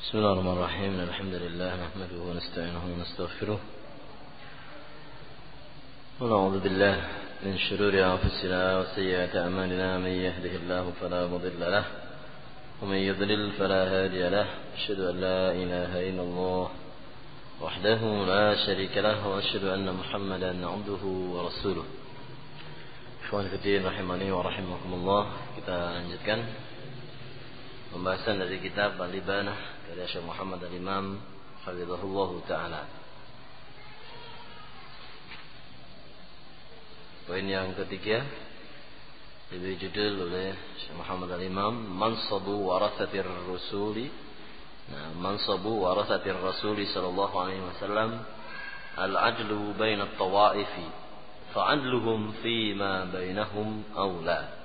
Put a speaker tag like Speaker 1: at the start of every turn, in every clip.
Speaker 1: بسم الله الرحمن الرحيم الحمد لله نحمده ونستعينه ونستغفره ونعوذ بالله من شرور أنفسنا وسيئات أعمالنا من يهده الله فلا مضل له ومن يضلل فلا هادي له أشهد أن لا إله إلا الله وحده لا شريك له وأشهد أن محمدا عبده ورسوله. Ikhwan fillah rahimani wa rahimakumullah. Kita lanjutkan pembahasan dari kitab Al-Ibanah dari Syekh Muhammad Al-Imam hafizahullahu taala. Poin yang ketiga diberi judul oleh Syekh Muhammad Al-Imam Mansabu Warasatir Rasuli. Mansabu Warasatir Rasuli sallallahu alaihi wasallam al-adlu baina at-tawaifi fa'adluhum fima bainahum aula.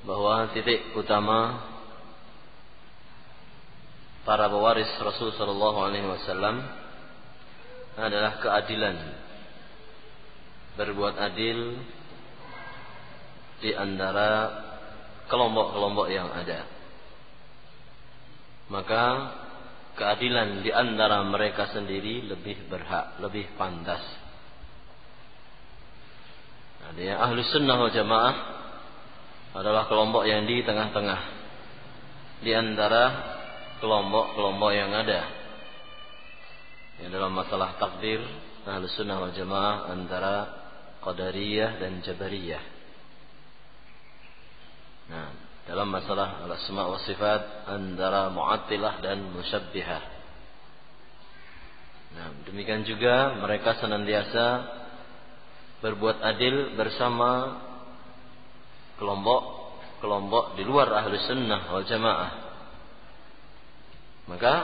Speaker 1: Bahwa titik utama para pewaris Rasul sallallahu alaihi wasallam adalah keadilan, berbuat adil di antara kelompok-kelompok yang ada. Maka keadilan di antara mereka sendiri lebih berhak, lebih pantas. Artinya Ahlus Sunnah wal Jamaah adalah kelompok yang di tengah-tengah di antara kelompok-kelompok yang ada. Yang dalam masalah takdir Ahlus Sunnah wal Jamaah antara Qadariyah dan Jabariyah. Dalam masalah al-asma wa sifat antara Mu'attilah dan Musyabbihah. Demikian juga mereka senantiasa berbuat adil bersama kelompok di luar Ahlus Sunnah wal Jamaah. Maka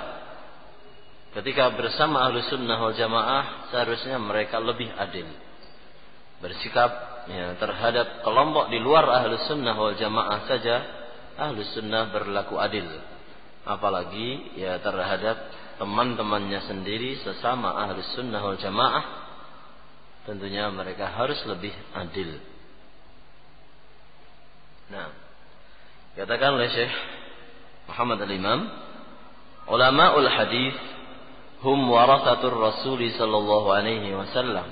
Speaker 1: ketika bersama Ahlus Sunnah wal Jamaah seharusnya mereka lebih adil bersikap terhadap kelompok di luar Ahlus Sunnah wal Jamaah saja Ahlus Sunnah berlaku adil, apalagi terhadap teman-temannya sendiri sesama Ahlus Sunnah wal Jamaah, tentunya mereka harus lebih adil. Katakan oleh Syekh Muhammad Al-Imam, ulama'ul hadis hum warathatur Rasul sallallahu alaihi wasallam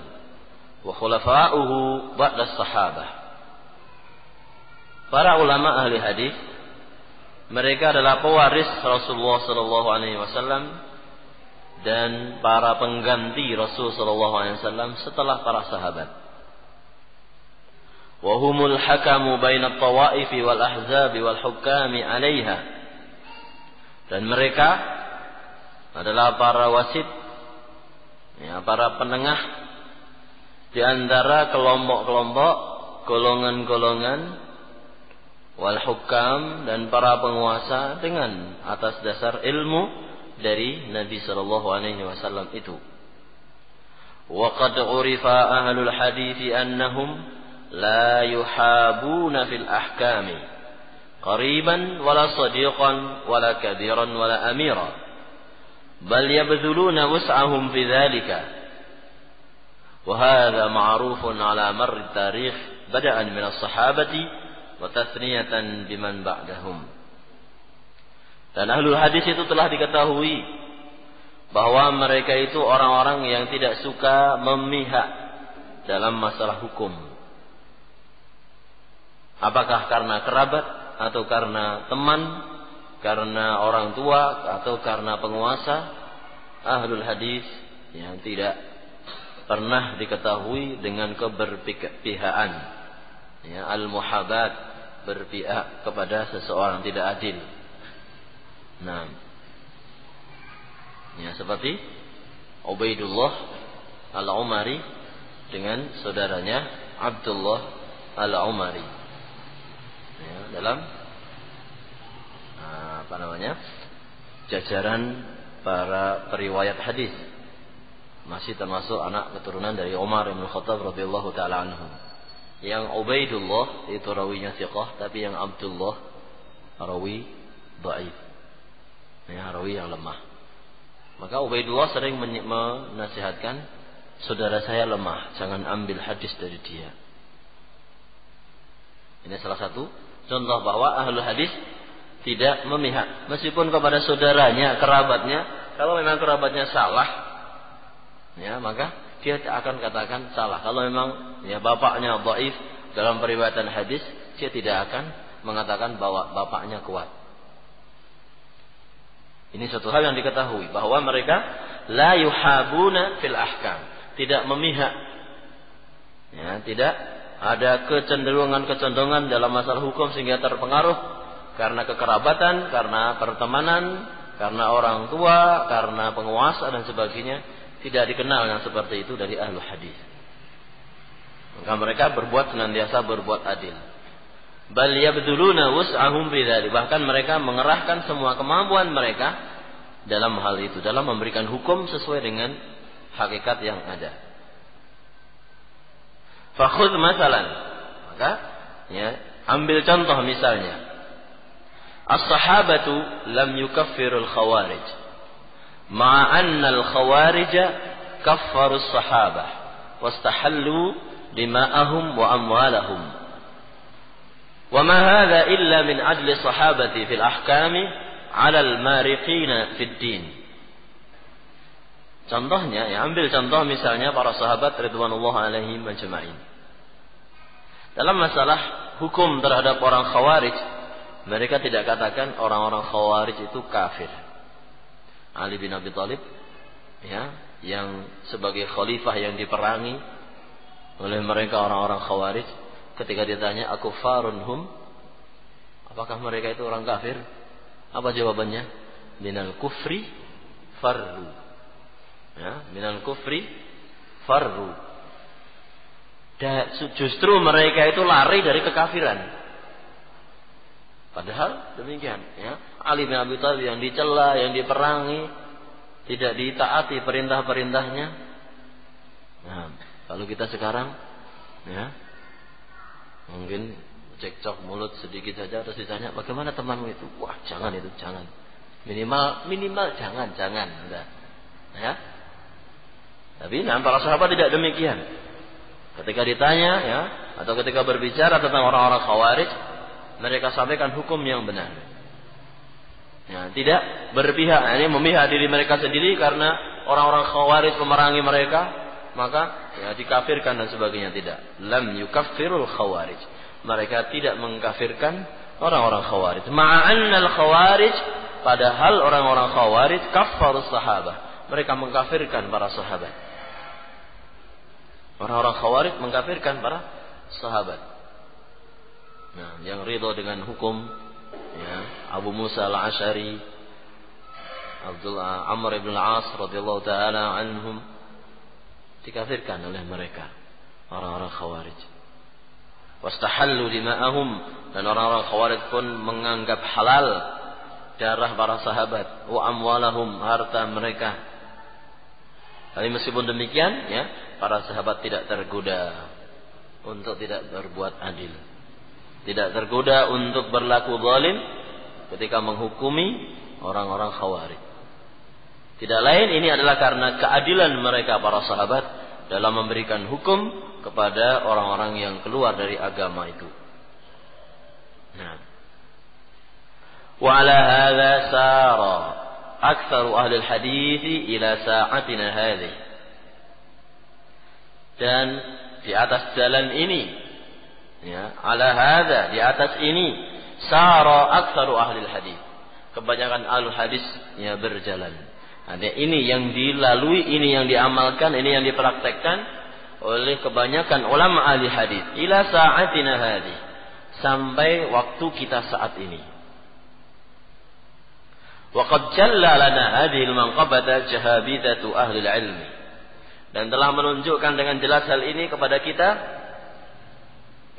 Speaker 1: wa khulafa'uhu ba'da sahabah. Para ulama ahli hadis mereka adalah pewaris Rasulullah sallallahu alaihi wasallam dan para pengganti Rasul sallallahu alaihi wasallam setelah para sahabat. Wa humul hakamu bainat tawaif wal ahzab wal hukami 'alaiha. Dan mereka adalah para wasit, para penengah di antara kelompok-kelompok, golongan-golongan, wal hukam dan para penguasa dengan atas dasar ilmu dari Nabi sallallahu alaihi wasallam itu. Wa qad urifa ahlul hadits annahum la yuhabuna fil ahkami qariban wala sadiqan wala kabiran wala amira bal yabdhuluna wus'ahum fi dhalika. وهذا معروف على مر التاريخ بدءا من الصحابة وتثنية بمن بعدهم. Dan ahlul hadis itu telah diketahui bahwa mereka itu orang-orang yang tidak suka memihak dalam masalah hukum. Apakah karena kerabat atau karena teman, karena orang tua atau karena penguasa, ahlul hadis yang tidak pernah diketahui dengan keberpihakan, al-muhabat, berpihak kepada seseorang tidak adil. Seperti Ubaidullah al-Umari dengan saudaranya Abdullah al-Umari, dalam jajaran para periwayat hadis. Masih termasuk anak keturunan dari Umar bin Khattab radhiyallahu taala anhu. Yang Ubaidullah itu rawinya thiqah, tapi yang Abdullah rawi dhaif. Rawi yang lemah. Maka Ubaidullah sering menasihatkan, saudara saya lemah, jangan ambil hadis dari dia. Ini salah satu Contoh bahwa ahlul hadis tidak memihak meskipun kepada saudaranya, kerabatnya. Kalau memang kerabatnya salah, ya maka dia akan katakan salah. Kalau memang ya bapaknya dhaif dalam periwayatan hadis, dia tidak akan mengatakan bahwa bapaknya kuat. Ini satu hal yang diketahui bahwa mereka la yuhabuna fil ahkam, tidak memihak. Ya, tidak ada kecenderungan dalam masalah hukum sehingga terpengaruh karena kekerabatan, karena pertemanan, karena orang tua, karena penguasa dan sebagainya. Tidak dikenal yang seperti itu dari ahlul hadis. Maka mereka senantiasa berbuat adil. Bal yabduluna wus'ahum bidzalik. Bahkan mereka mengerahkan semua kemampuan mereka dalam hal itu, dalam memberikan hukum sesuai dengan hakikat yang ada. Fakhudh masalan. Maka ya, ambil contoh misalnya. As-sahabatu lam yukaffirul khawarij. Ma'anna al-khawarija kaffaru as-sahabah wastahallu dima'ahum wa amwalahum. Wa ma hadha illa min ajli sahabati fil ahkami 'ala al-mariqina fid din. Contohnya, ya ambil contoh misalnya para sahabat ridwanullah alaihim ajma'in. Dalam masalah hukum terhadap orang khawarij, mereka tidak katakan orang-orang khawarij itu kafir. Ali bin Abi Thalib, ya, yang sebagai khalifah yang diperangi oleh mereka orang-orang khawarij, ketika ditanya akufarun hum, apakah mereka itu orang kafir? Apa jawabannya? Minal kufri farru. Ya, minal kufri farru. Justru mereka itu lari dari kekafiran. Padahal demikian, ya. Ali bin Abi Thalib yang dicela, yang diperangi, tidak ditaati perintah-perintahnya. Nah, kalau kita sekarang, ya, mungkin cekcok mulut sedikit saja terus ditanya, bagaimana temanmu itu? Wah, jangan itu, jangan. Minimal jangan. Enggak. Ya. Tapi para sahabat tidak demikian. Ketika ditanya, ya, atau ketika berbicara tentang orang-orang khawarij, mereka sampaikan hukum yang benar. Ya, tidak berpihak, ini memihak diri mereka sendiri karena orang-orang khawarij memerangi mereka, maka ya dikafirkan dan sebagainya. Tidak. Lam yukaffirul khawarij. Mereka tidak mengkafirkan orang-orang khawarij. Ma'annal khawarij, padahal orang-orang khawarij kaffarus sahabah. Mereka mengkafirkan para sahabat. Orang-orang khawarij mengkafirkan para sahabat. Nah, yang ridho dengan hukum, ya, Abu Musa al-Asy'ari, Abdullah Amr ibn al-As radhiyallahu taala anhum, dikafirkan oleh mereka orang-orang khawarij. Wastahallu dima'ahum, dan orang-orang khawarij pun menganggap halal darah para sahabat, wa amwalahum, harta mereka. Tapi meskipun demikian, ya, para sahabat tidak tergoda untuk tidak berbuat adil. Tidak tergoda untuk berlaku zalim ketika menghukumi orang-orang khawarij. Tidak lain ini adalah karena keadilan mereka para sahabat dalam memberikan hukum kepada orang-orang yang keluar dari agama itu. Nah. Wa ala hadza sara aktsaru ahli al-hadits ila sa'atina hadhihi. Dan di atas jalan ini, ya, ala hadza, di atas ini, sara aktsaru ahli hadis. Kebanyakan ahli hadis ya berjalan. Ada ini yang dilalui, ini yang diamalkan, ini yang dipraktekkan oleh kebanyakan ulama ahli hadis. Ila sa'atina hadhi, sampai waktu kita saat ini. Wa qad jalla lana hadhihi al-manqabata jahabidatu ahli al-ilm. Dan telah menunjukkan dengan jelas hal ini kepada kita.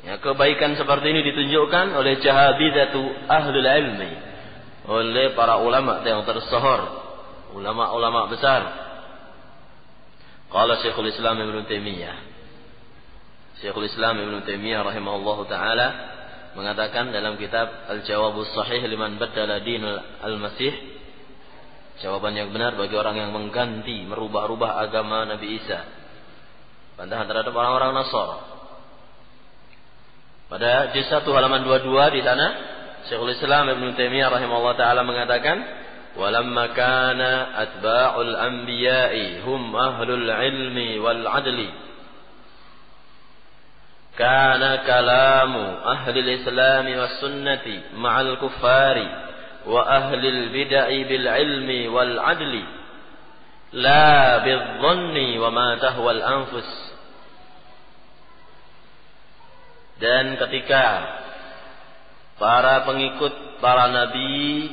Speaker 1: Ya, kebaikan seperti ini ditunjukkan oleh jahabidatu ahlul ilmi, oleh para ulama yang tersohor, ulama-ulama besar. Qala Syekhul Islam Ibnu Taimiyah. Syekhul Islam Ibnu Taimiyah rahimahullahu taala mengatakan dalam kitab Al-Jawabus Shahih liman baddala dinul al-Masih, jawaban yang benar bagi orang yang mengganti, merubah-rubah agama Nabi Isa, bantahan terhadap orang-orang Nasara. Pada juz 1 halaman 22 di sana Syekhul Islam Ibnu Taimiyah rahimahullah taala mengatakan, "Walamma kana atba'ul anbiya'i hum ahlul ilmi wal 'adli, kana kalamu ahli al-islam was sunnati ma'al kuffari wa ahli al-bid'ah bil ilmi wal 'adli la bil-dhanni wa ma tahwa al-anfus." Dan ketika para pengikut para nabi,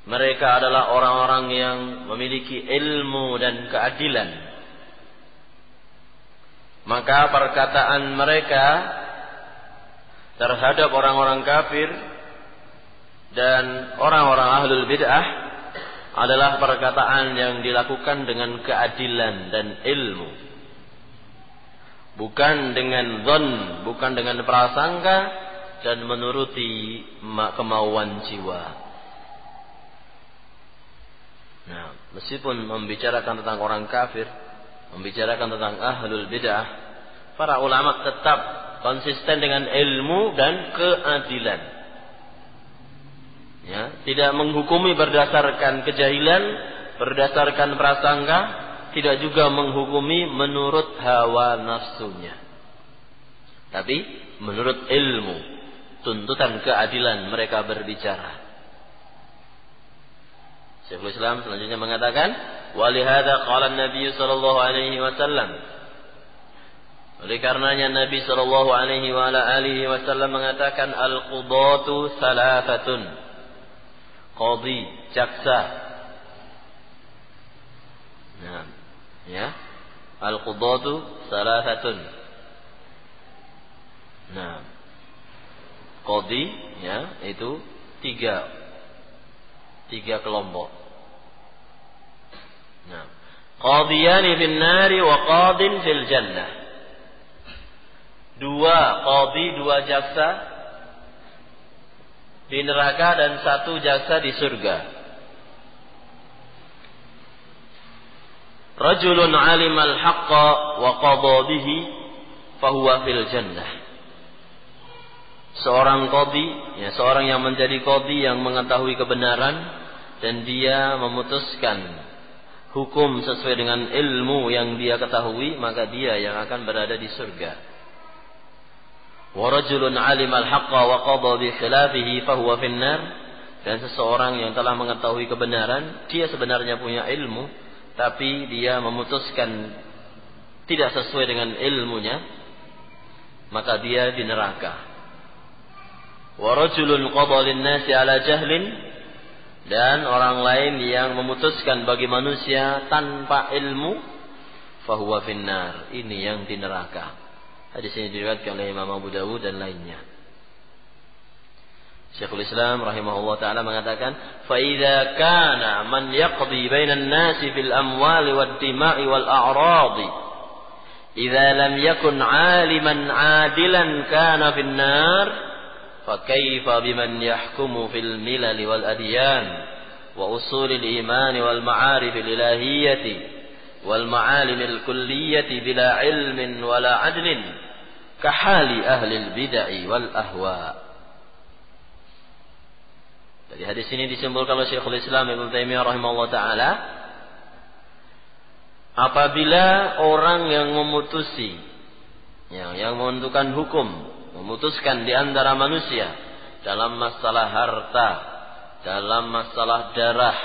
Speaker 1: mereka adalah orang-orang yang memiliki ilmu dan keadilan, maka perkataan mereka terhadap orang-orang kafir dan orang-orang ahlul bid'ah adalah perkataan yang dilakukan dengan keadilan dan ilmu, bukan dengan dzan, bukan dengan prasangka dan menuruti kemauan jiwa. Nah, meskipun membicarakan tentang orang kafir, membicarakan tentang ahlul bid'ah, para ulama tetap konsisten dengan ilmu dan keadilan. Ya, tidak menghukumi berdasarkan kejahilan, berdasarkan prasangka, tidak juga menghukumi menurut hawa nafsunya, tapi menurut ilmu, tuntutan keadilan mereka berbicara. Syekhul Islam selanjutnya mengatakan, "Walihada qala an-nabiy sallallahu alaihi wasallam." Oleh karenanya Nabi sallallahu alaihi wa ala alihi wasallam mengatakan, "Al-qudatu salafatun." Qadhi, jaksa. Nah, ya. Al-qudatu salafatun. Nah, qadhi, ya, itu tiga kelompok. Nah, qadhiyani fin nari wa qadin fil jannah. Dua qadhi, dua jaksa di neraka dan satu jaksa di surga. Rajulun alimal haqqa wa qadha bihi fahuwa fil jannah. Seorang qadhi, ya, seorang yang menjadi qadhi yang mengetahui kebenaran dan dia memutuskan hukum sesuai dengan ilmu yang dia ketahui, maka dia yang akan berada di surga. Wa rajulun alimal haqqa wa qadha bi khilafihi fahuwa fin nar. Dan seseorang yang telah mengetahui kebenaran, dia sebenarnya punya ilmu, tapi dia memutuskan tidak sesuai dengan ilmunya, maka dia di neraka. Wa rajulun qadha lin-nasi ala jahlin, dan orang lain yang memutuskan bagi manusia tanpa ilmu, fahuwa finnar, ini yang di neraka. Hadis ini diriwayatkan oleh Imam Abu Dawud dan lainnya. Syekhul Islam rahimahullah taala mengatakan, "Fa idza kana man yaqdi bainan nasi fil amwali wad dima'i wal a'radi, idza lam yakun 'aliman 'adilan kana fin nar." فكيف بمن يحكم في الملل والأديان وأصول الإيمان والمعارف الإلهية والمعالم الكلية بلا علم ولا عدل كحال أهل البدع والأهواء. Dari hadis ini disimpulkan oleh Syekhul Islam Ibnu Taimiyah rahimahullah taala, apabila orang yang memutusi, yang menentukan hukum, memutuskan di antara manusia dalam masalah harta, dalam masalah darah,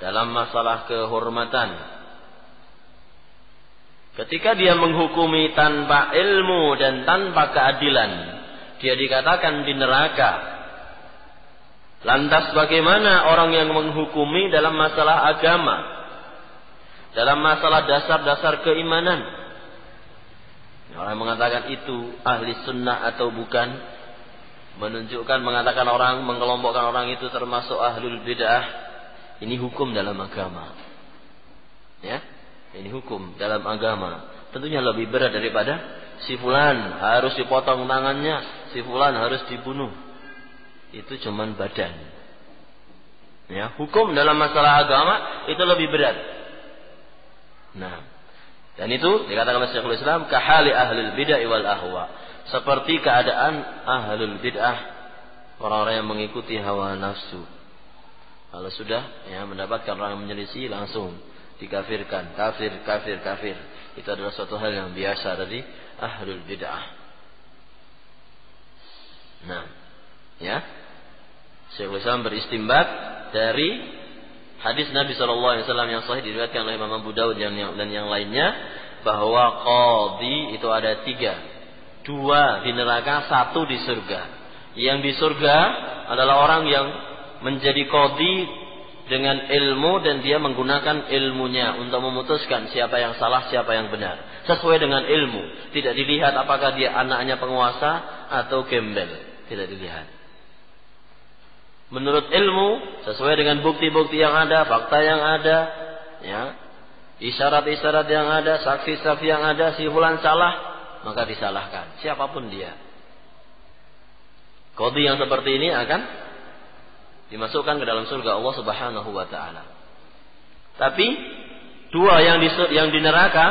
Speaker 1: dalam masalah kehormatan, ketika dia menghukumi tanpa ilmu dan tanpa keadilan, dia dikatakan di neraka. Lantas bagaimana orang yang menghukumi dalam masalah agama, dalam masalah dasar-dasar keimanan? Orang yang mengatakan itu ahli sunnah atau bukan, menunjukkan, mengatakan orang, mengelompokkan orang itu termasuk ahlul bid'ah, ini hukum dalam agama. Ya, ini hukum dalam agama. Tentunya lebih berat daripada si fulan harus dipotong tangannya, si fulan harus dibunuh. Itu cuman badan. Ya, hukum dalam masalah agama itu lebih berat. Nah, Dan itu dikatakan oleh Syekhul Islam kahali ahlul bid'ah wal ahwa, seperti keadaan ahlul bid'ah, orang-orang yang mengikuti hawa nafsu. Kalau sudah mendapatkan orang yang menyelisih langsung dikafirkan, kafir. Itu adalah suatu hal yang biasa dari ahlul bid'ah. Nah, Syekhul Islam beristimbat dari hadis Nabi SAW yang sahih diriwayatkan oleh Imam Abu Daud dan yang lainnya, bahwa qadhi itu ada 3, 2 di neraka, 1 di surga. Yang di surga adalah orang yang menjadi qadhi dengan ilmu, dan dia menggunakan ilmunya untuk memutuskan siapa yang salah, siapa yang benar, sesuai dengan ilmu. Tidak dilihat apakah dia anaknya penguasa atau gembel, tidak dilihat. Menurut ilmu, sesuai dengan bukti-bukti yang ada, fakta yang ada, isyarat-isyarat yang ada, saksi-saksi yang ada, si fulan salah, maka disalahkan, siapapun dia. Qadhi yang seperti ini akan dimasukkan ke dalam surga Allah Subhanahu wa taala. Tapi 2 yang di neraka,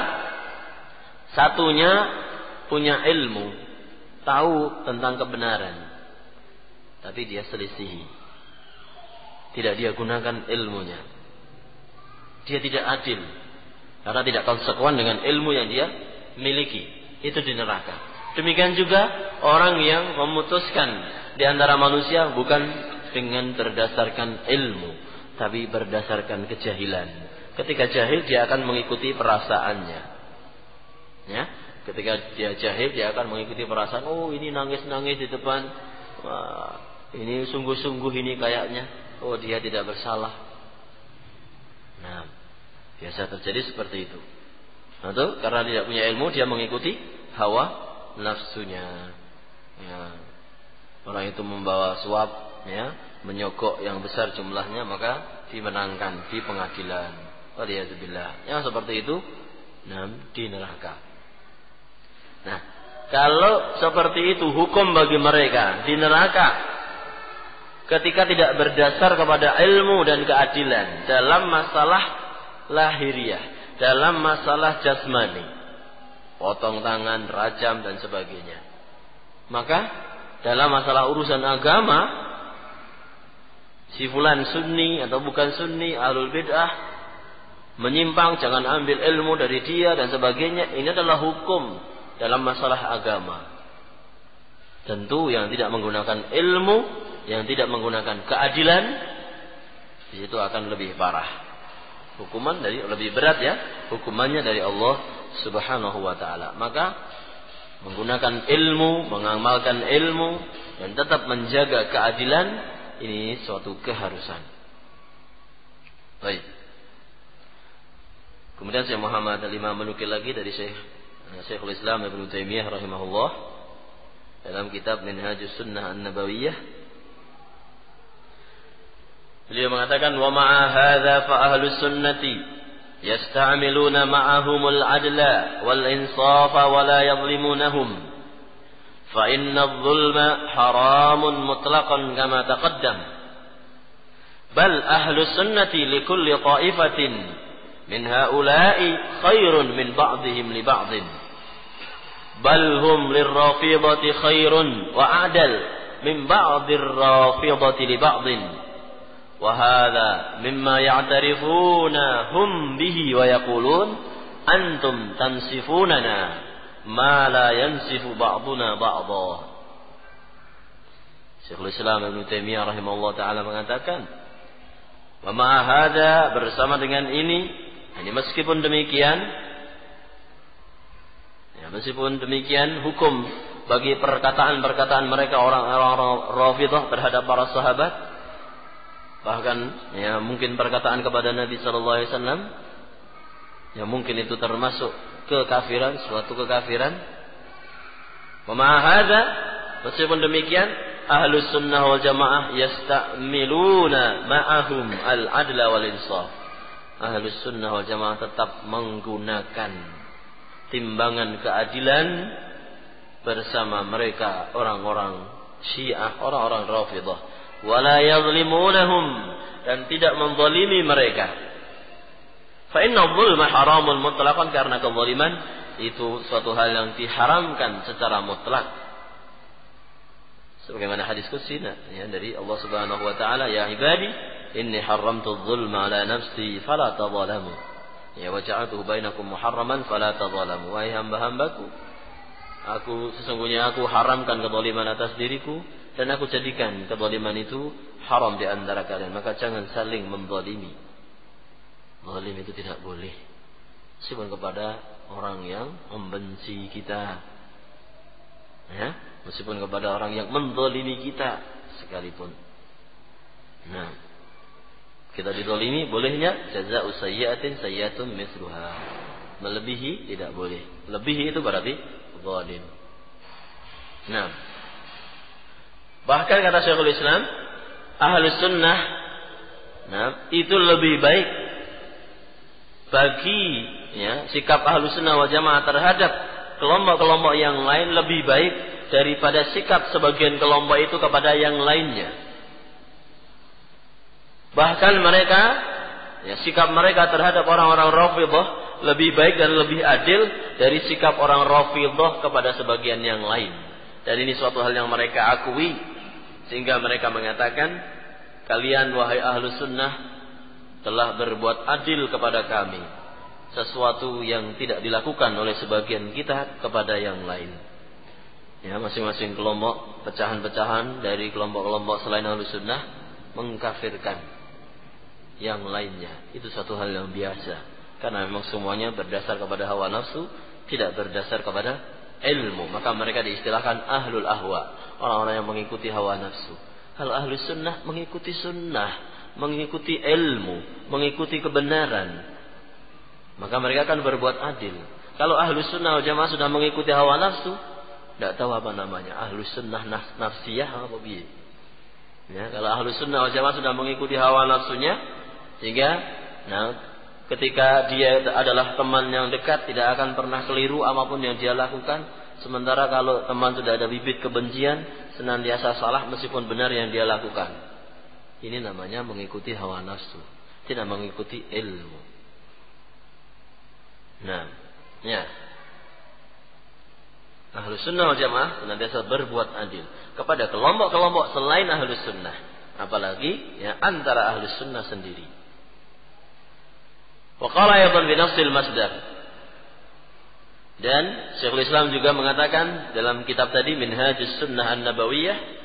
Speaker 1: 1-nya punya ilmu, tahu tentang kebenaran, tapi dia selisihi. Tidak dia gunakan ilmunya. Dia tidak adil karena tidak konsekuen dengan ilmu yang dia miliki. Itu di neraka. Demikian juga orang yang memutuskan di antara manusia bukan dengan berdasarkan ilmu, tapi berdasarkan kejahilan. Ketika jahil dia akan mengikuti perasaannya. Ketika dia jahil dia akan mengikuti perasaan. Oh, ini nangis-nangis di depan. Wah, ini sungguh-sungguh ini kayaknya. Oh, dia tidak bersalah. Nah, biasa terjadi seperti itu. Nah, karena tidak punya ilmu, dia mengikuti hawa nafsunya. Orang itu membawa suap, menyogok yang besar jumlahnya, maka dimenangkan di pengadilan. Waliyadzubillah. Yang seperti itu, di neraka. Nah, kalau seperti itu hukum bagi mereka di neraka, ketika tidak berdasar kepada ilmu dan keadilan dalam masalah lahiriah, dalam masalah jasmani, potong tangan, rajam dan sebagainya, maka dalam masalah urusan agama, si fulan sunni atau bukan sunni, ahlul bid'ah, menyimpang, jangan ambil ilmu dari dia dan sebagainya, ini adalah hukum dalam masalah agama. Tentu yang tidak menggunakan ilmu, yang tidak menggunakan keadilan, di situ akan lebih parah. Hukuman lebih berat hukumannya dari Allah Subhanahu wa taala. Maka menggunakan ilmu, mengamalkan ilmu dan tetap menjaga keadilan, ini suatu keharusan. Baik. Kemudian Syekh Muhammad Al-Imam menukil lagi dari Syekhul Islam Ibnu Taimiyah rahimahullah dalam kitab Minhajus Sunnah An-Nabawiyah. Beliau mengatakan, wa ma'a hadza fa ahlus sunnati yasta'miluna ma'ahumul adla wal insafa wa la yadhlimunahum fa inna adh-dhulma haramun mutlaqan kama taqaddam bal ahlus sunnati likulli ta'ifatin min ha'ula'i khairun min ba'dihim li ba'din bal hum lirrafidati khairun wa a'dal min ba'dir rafidati li ba'din وهذا مما يعترفون هم به ويقولون أنتم تنصفوننا ما لا ينصف بعضنا بعضا. Syekhul Islam Ibnu Taimiyah rahimahullah taala mengatakan, wa ma'a hadza, bersama dengan ini meskipun demikian hukum bagi perkataan-perkataan mereka orang-orang Rafidhah terhadap para sahabat. Bahkan mungkin perkataan kepada Nabi sallallahu alaihi wasallam yang mungkin itu termasuk kekafiran, suatu kekafiran. Wa ma'a hadza, meskipun demikian, ahlus sunnah wal jamaah yasta'miluna ma'ahum al-adla wal insaf. Ahlus sunnah wal jamaah tetap menggunakan timbangan keadilan bersama mereka orang-orang Syiah, orang-orang Rafidhah. Wala yadhlimunahum, dan tidak menzalimi mereka. Fa inna dzulma haramun mutlaqan, karena kezaliman itu suatu hal yang diharamkan secara mutlak. Sebagaimana hadis qudsi ya, dari Allah Subhanahu wa taala, ya ibadi inni haramtu dzulma ala nafsi fala tadzalamu. Ya wa ja'altuhu bainakum muharraman fala tadzalamu. Wahai hamba-hambaku, sesungguhnya aku haramkan kezaliman atas diriku dan aku jadikan kezaliman itu haram di antara kalian, maka jangan saling menzalimi. Zalim itu tidak boleh, meskipun kepada orang yang membenci kita, ya, meskipun kepada orang yang menzalimi kita sekalipun. Nah, kita dizalimi, bolehnya jazaa'u sayyi'atin sayyi'atun mithluha. Melebihi tidak boleh. Lebih itu berarti zalim. Nah, bahkan kata Syekhul Islam, Ahlus Sunnah, nah, itu lebih baik bagi, ya, sikap Ahlus Sunnah wal Jamaah terhadap kelompok-kelompok yang lain lebih baik daripada sikap sebagian kelompok itu kepada yang lainnya. Bahkan mereka, ya, sikap mereka terhadap orang-orang Rafidhah lebih baik dan lebih adil dari sikap orang Rafidhah kepada sebagian yang lain. Dan ini suatu hal yang mereka akui, sehingga mereka mengatakan, kalian wahai Ahlus Sunnah telah berbuat adil kepada kami, sesuatu yang tidak dilakukan oleh sebagian kita kepada yang lain. Ya, masing-masing kelompok, pecahan-pecahan dari kelompok-kelompok selain Ahlus Sunnah mengkafirkan yang lainnya. Itu suatu hal yang biasa, karena memang semuanya berdasar kepada hawa nafsu, tidak berdasar kepada ilmu. Maka mereka diistilahkan ahlul ahwa, orang-orang yang mengikuti hawa nafsu. Kalau Ahlus Sunnah mengikuti sunnah, mengikuti ilmu, mengikuti kebenaran, maka mereka akan berbuat adil. Kalau Ahlus Sunnah wal Jamaah sudah mengikuti hawa nafsu, tidak tahu apa namanya, Ahlus Sunnah nafsiyah apa biye. Ya, kalau Ahlus Sunnah wal Jamaah sudah mengikuti hawa nafsunya, sehingga, nah, ketika dia adalah teman yang dekat, tidak akan pernah keliru apapun yang dia lakukan. Sementara kalau teman sudah ada bibit kebencian, senantiasa salah meskipun benar yang dia lakukan. Ini namanya mengikuti hawa nafsu, tidak mengikuti ilmu. Nah, ya, Ahlus Sunnah wal Jamaah senantiasa berbuat adil kepada kelompok-kelompok selain Ahlus Sunnah, apalagi, ya, antara Ahlus Sunnah sendiri. Wa qala aydan bi nafsil masdar. Dan Syekhul Islam juga mengatakan dalam kitab tadi, Minhajus Sunnah An-Nabawiyah,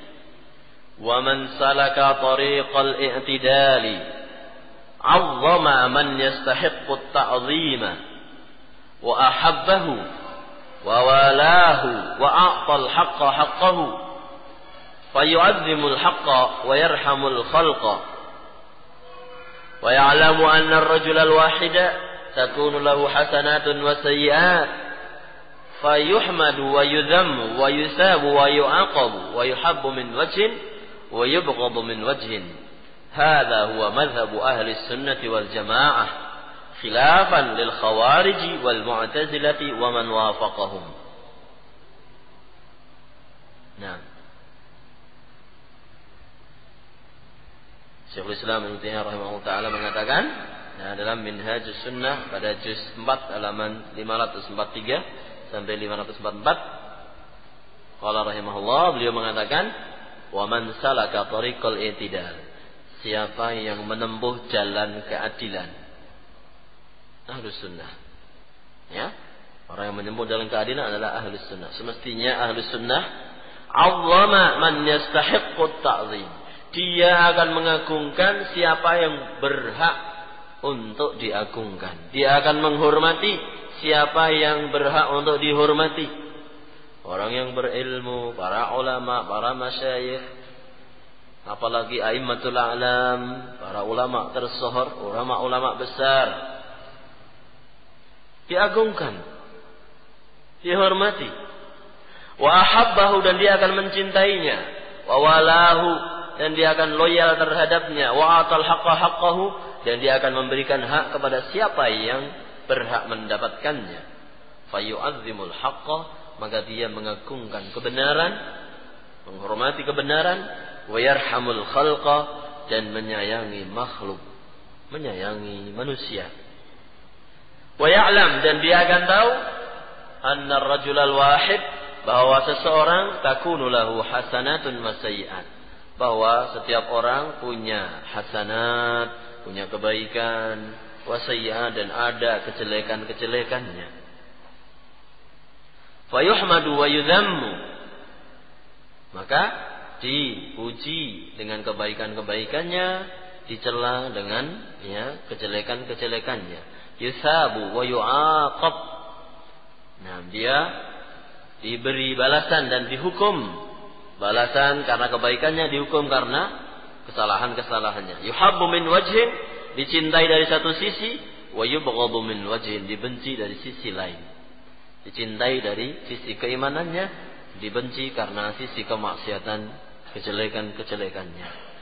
Speaker 1: wa man salaka tariqal i'tidali 'azzama man yastahiqqu at-ta'zima wa ahabbahu wa walahu wa a'ta al-haqqa haqqahu fayu'azzimu al-haqqa wa yarhamu al-khalqa wa ya'lamu anna ar-rajula al-wahida takunu lahu hasanatun wa sayyi'at fayuhmadu wa yudhammu wa yusabu wa yu'aqabu wa yuhabbu min wajhin wa yubghadu min wajhin. Hadha huwa madhhabu ahli sunnati wal jamaah khilafan lil khawarij wal mu'tazilati wa man wafaqahum. Nah, Syekhul Islam Ibnu Taimiyah rahimahullah taala mengatakan, nah, dalam Minhajus Sunnah pada juz 4 halaman 543 sampai 544, qala rahimahullah, beliau mengatakan, wa man salaka tariqal i'tidal, siapa yang menempuh jalan keadilan, Ahlus Sunnah. Ya, orang yang menempuh jalan keadilan adalah Ahlus Sunnah. Semestinya Ahlus Sunnah, 'azzama man yastahiqqu at-ta'zim, dia akan mengagungkan siapa yang berhak untuk diagungkan. Dia akan menghormati siapa yang berhak untuk dihormati. Orang yang berilmu, para ulama, para masyayikh, apalagi a'immatul a'lam, para ulama tersohor, ulama-ulama besar, diagungkan, dihormati. Wa ahabbahu, dan dia akan mencintainya. Wa walahu, dan dia akan loyal terhadapnya. Wa atal haqqa haqqahu, dan dia akan memberikan hak kepada siapa yang berhak mendapatkannya. Fayu'azzimul haqqa, maka dia mengagungkan kebenaran, menghormati kebenaran. Wa yarhamul khalqa, dan menyayangi makhluk, menyayangi manusia. Wa ya'lam, dan dia akan tahu anna ar-rajulal wahid, bahwa seseorang takunu lahu hasanatun wa sayyi'at, bahwa setiap orang punya hasanat, punya kebaikan, wa sayyi'at, dan ada kejelekan-kejelekannya. Fa yuhmadu wa yudhammu, maka dipuji dengan kebaikan-kebaikannya, dicela dengan kejelekan-kejelekannya. Yusabu wa yu'aqab, nah dia diberi balasan dan dihukum. Balasan karena kebaikannya, dihukum karena kesalahan-kesalahannya. Yuhabbu min wajhin, dicintai dari satu sisi, wa yubghadu min wajhin, dibenci dari sisi lain. Dicintai dari sisi keimanannya, dibenci karena sisi kemaksiatan, kejelekan-kejelekannya.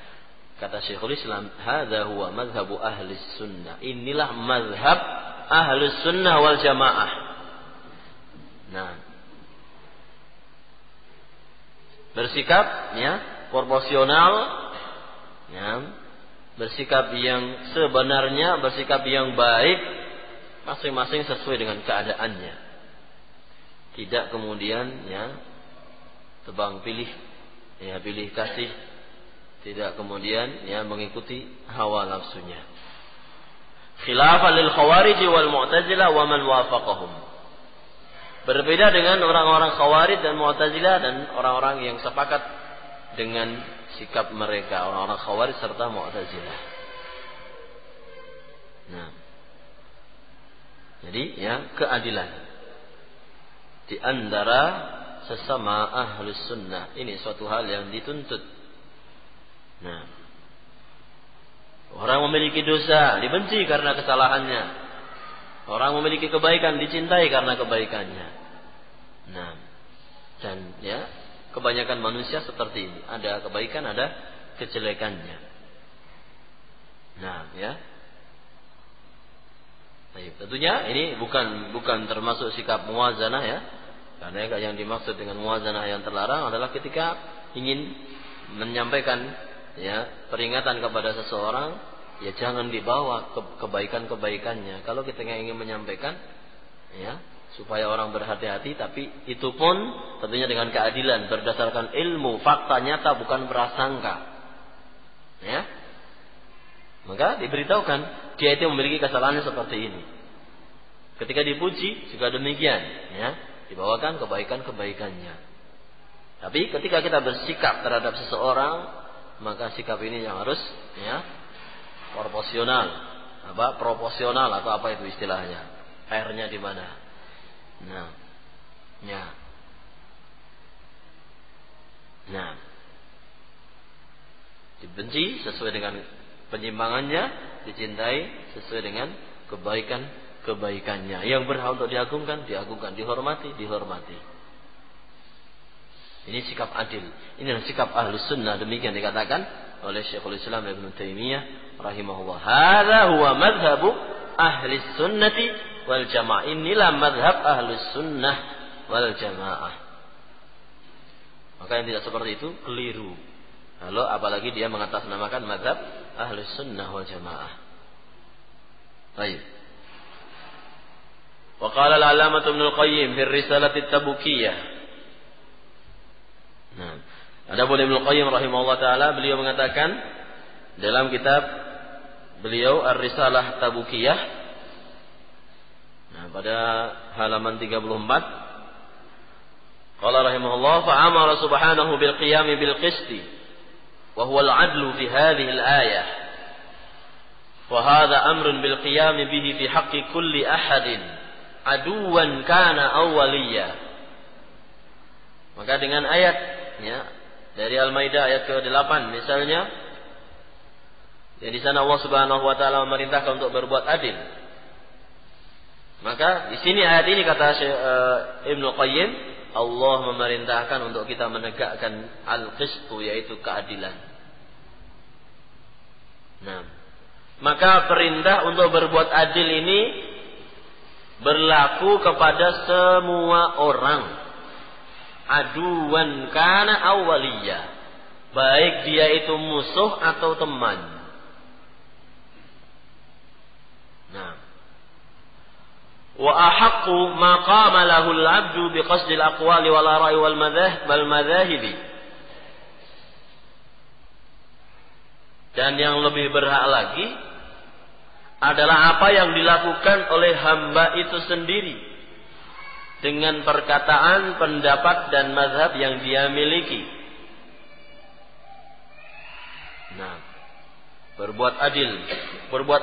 Speaker 1: Kata Syekhul Islam, hadza huwa mazhabu ahli sunnah. Inilah mazhab ahli sunnah wal jamaah. Nah, bersikap proporsional, bersikap yang sebenarnya, bersikap yang baik, masing-masing sesuai dengan keadaannya. Tidak kemudian tebang pilih, pilih kasih. Tidak kemudian mengikuti hawa nafsunya. Khilafan lil khawarij wal mu'tazilah wa man wafaqahum. Berbeda dengan orang-orang khawarij dan mu'tazilah dan orang-orang yang sepakat dengan sikap mereka, orang-orang khawarij serta mu'tazilah. Nah, jadi keadilan di antara sesama ahlus sunnah ini suatu hal yang dituntut. Nah, orang memiliki dosa dibenci karena kesalahannya. Orang memiliki kebaikan dicintai karena kebaikannya. Nah, dan kebanyakan manusia seperti ini. Ada kebaikan, ada kejelekannya. Nah, tentunya ini bukan termasuk sikap muwazanah Karena yang dimaksud dengan muwazanah yang terlarang adalah ketika ingin menyampaikan peringatan kepada seseorang, jangan dibawa kebaikan-kebaikannya. Kalau kita ingin menyampaikan supaya orang berhati-hati, tapi itu pun tentunya dengan keadilan, berdasarkan ilmu, fakta nyata, bukan prasangka. Maka diberitahukan dia itu memiliki kesalahan seperti ini. Ketika dipuji juga demikian, dibawakan kebaikan-kebaikannya. Tapi ketika kita bersikap terhadap seseorang, maka sikap ini yang harus proporsional. Proporsional atau apa itu istilahnya? R-nya di mana? Nah, dibenci sesuai dengan penyimpangannya, dicintai sesuai dengan kebaikannya. Yang berhak untuk diagungkan, dihormati. Ini sikap adil. Inilah sikap ahlus sunnah. Demikian dikatakan oleh Syekhul Islam Ibnu Taimiyah rahimahullah. Hadza huwa madhabu ahlis sunnati wal jamaah. Inilah madhab ahlus sunnah wal jamaah. Maka yang tidak seperti itu keliru. Lalu apalagi dia mengatasnamakan madhab ahlus sunnah wal jamaah. Baik. Wa qala al-'allamah Ibnu Qayyim fi risalati at-Tabukiyah. Nah, adapun Ibnu Qayyim rahimahullah taala, beliau mengatakan dalam kitab beliau Ar-Risalah Tabukiyah, pada halaman 34, qala rahimahullah, fa amara subhanahu bil qiyam bil qisti wa huwa al-'adlu fi hadhihi al-ayah. Wa hadha amrun bil qiyam bihi fi haqqi kulli ahadin aduwan kana aw waliya. Maka dengan ayat dari Al-Maidah ayat ke-8 misalnya, di sana Allah Subhanahu wa taala memerintahkan untuk berbuat adil. Maka di sini ayat ini kata Ibnu Qayyim, Allah memerintahkan untuk kita menegakkan al-qistu, yaitu keadilan. Nah, maka perintah untuk berbuat adil ini berlaku kepada semua orang. Aduwan kana awwaliya, baik dia itu musuh atau teman. Nah,
Speaker 2: wa ahaqqu ma qama lahu al-'abdu bi qasdi al-aqwali wal ara'i wal madhahibi. Dan yang lebih berhak lagi adalah apa yang dilakukan oleh hamba itu sendiri dengan perkataan, pendapat dan mazhab yang dia miliki. Nah, berbuat